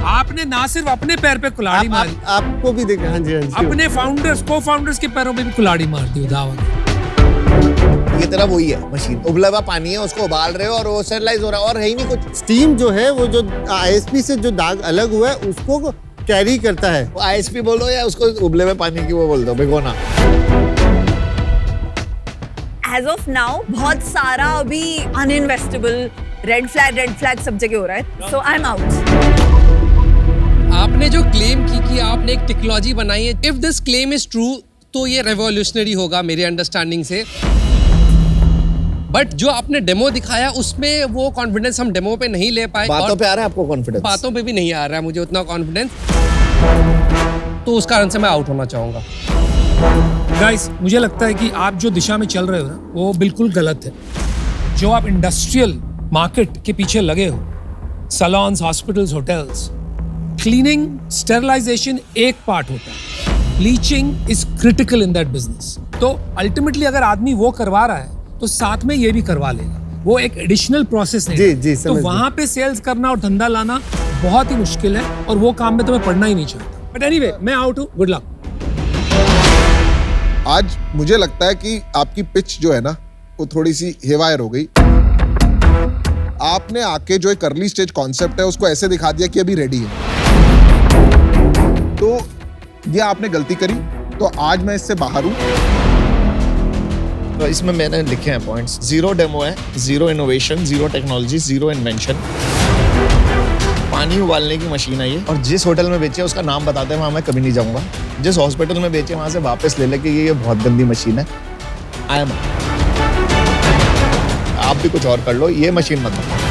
Speaker 4: आपने ना सिर्फ अपने पैर पे कुल्हाड़ी मारी,
Speaker 10: आपको भी देखा। हाँ जी हाँ जी।
Speaker 4: अपने फाउंडर्स को फाउंडर्स के पैरों पे भी कुल्हाड़ी मार दी दावा।
Speaker 7: ये तेरा वही है मशीन, उबला हुआ पानी है उसको उबाल रहे हो और वो स्टरलाइज हो रहा है और है ही नहीं कुछ।
Speaker 10: स्टीम जो है वो जो आईएसपी से जो दाग अलग हुआ है उसको कैरी करता है।
Speaker 7: वो आईएसपी बोलो या उसको उबले हुए पानी की वो बोल दो, भिगोना।
Speaker 6: एज ऑफ नाउ बहुत सारा अभी अनइन्वेस्टेबल रेड फ्लैग सब जगह हो रहा है, सो आई एम आउट।
Speaker 2: आपने जो क्लेम की कि आपने एक टेक्नोलॉजी बनाई है, if this claim is true तो ये रेवोल्यूशनरी होगा मेरे अंडरस्टैंडिंग से। बट जो आपने डेमो दिखाया उसमें वो कॉन्फिडेंस हम डेमो पे नहीं ले पाए।
Speaker 7: बातों
Speaker 2: और
Speaker 7: पे आ रहा है आपको कॉन्फिडेंस?
Speaker 2: बातों पे भी नहीं आ रहा है मुझे उतना कॉन्फिडेंस, तो उस कारण से मैं आउट होना चाहूंगा।
Speaker 4: गाइस मुझे लगता है कि आप जो दिशा में चल रहे हो ना वो बिल्कुल गलत है। जो आप इंडस्ट्रियल मार्केट के पीछे लगे हो, salons, hospitals, hotels, cleaning, sterilization एक पार्ट होता है, bleaching is critical in that business. तो अल्टीमेटली अगर आदमी वो करवा रहा है तो साथ में ये भी करवा लेगा, वो एक एडिशनल प्रोसेस नहीं।
Speaker 10: जी,
Speaker 4: तो वहां पे सेल्स करना और धंधा लाना बहुत ही मुश्किल है और वो काम में तो मैं पढ़ना ही नहीं चाहता। बट एनीवे मैं आउट हूँ, गुड लक।
Speaker 3: आज मुझे लगता है कि आपकी पिच जो है ना वो थोड़ी सी हेवायर हो गई। आपने आके जो एक अर्ली स्टेज कॉन्सेप्ट है उसको ऐसे दिखा दिया कि अभी रेडी है, तो ये आपने गलती करी। तो आज मैं इससे बाहर हूं।
Speaker 7: तो इसमें मैंने लिखे हैं पॉइंट्स। जीरो डेमो है, zero innovation, zero technology, zero invention. पानी उबालने की मशीन है ये, और जिस होटल में बेचे उसका नाम बताते हैं वहां मैं कभी नहीं जाऊंगा। जिस हॉस्पिटल में बेचे वहां से वापस ले लेके ये बहुत गंदी मशीन है। आई एम, आप भी कुछ और कर लो, ये मशीन मत बनाओ।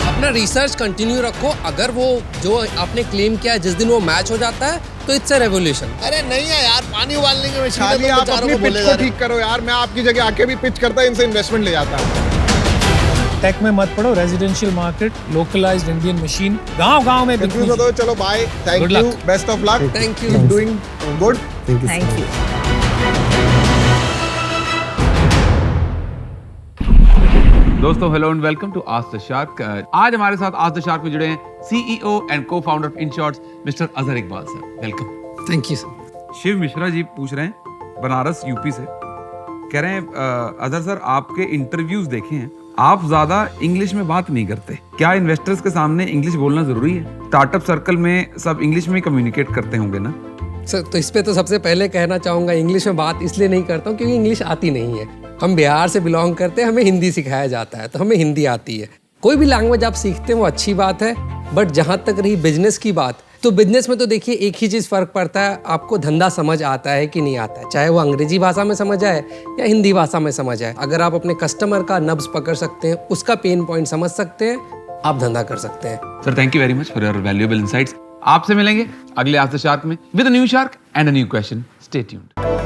Speaker 2: अपना रिसर्च कंटिन्यू रखो, अगर वो जो आपने क्लेम किया है जिस दिन वो मैच हो जाता है तो इट्स अ रेवोल्यूशन।
Speaker 7: अरे नहीं है यार, पानी उबालने की मशीन है,
Speaker 3: खाली
Speaker 7: तो
Speaker 3: आप
Speaker 7: बेचारों
Speaker 3: अपनी
Speaker 7: को
Speaker 3: पिच
Speaker 7: बोले
Speaker 3: को
Speaker 7: जा रहे
Speaker 3: ठीक करो यार। मैं आपकी जगह आके भी पिच करता, इनसे इन्वेस्टमेंट ले जाता।
Speaker 4: टेक में मत पढ़ो, residential market, localized Indian machine, गांव-गांव में बिकनी
Speaker 3: तो चलो bye, thank
Speaker 4: Good
Speaker 3: you,
Speaker 4: luck.
Speaker 3: Best of luck,
Speaker 2: Thank you.
Speaker 3: Doing good.
Speaker 6: Thank you.
Speaker 14: दोस्तों hello and welcome to ask the shark. आज हमारे साथ आस्क द शार्क में जुड़े हैं CEO and co founder of Inshorts mister Azhar Iqbal sir. Welcome.
Speaker 2: Thank you sir.
Speaker 14: Shiv Mishra ji पूछ रहे हैं बनारस यूपी से, कह रहे हैं अजहर सर आपके इंटरव्यूज देखे हैं, आप ज्यादा इंग्लिश में बात नहीं करते, क्या इन्वेस्टर्स के सामने इंग्लिश बोलना जरूरी है? स्टार्टअप सर्कल में सब इंग्लिश में कम्युनिकेट करते होंगे ना
Speaker 2: सर? तो इस पे तो सबसे पहले कहना चाहूँगा इंग्लिश में बात इसलिए नहीं करता हूँ क्योंकि इंग्लिश आती नहीं है। हम बिहार से बिलोंग करते हैं, हमें हिंदी सिखाया जाता है, तो हमें हिंदी आती है। कोई भी लैंग्वेज आप सीखते हैं वो अच्छी बात है, बट जहाँ तक रही बिजनेस की बात, तो बिजनेस में तो देखिए एक ही चीज़ फ़र्क पड़ता है, आपको धंधा समझ आता है कि नहीं आता है, चाहे वो अंग्रेजी भाषा में समझ आए या हिंदी भाषा में समझ आए। अगर आप अपने कस्टमर का नब्ज पकड़ सकते हैं, उसका पेन पॉइंट समझ सकते हैं, आप धंधा कर सकते हैं।
Speaker 14: Sir thank you very much for your valuable insights. आपसे मिलेंगे अगले आस्क द शार्क में with a new shark and a new question. Stay tuned.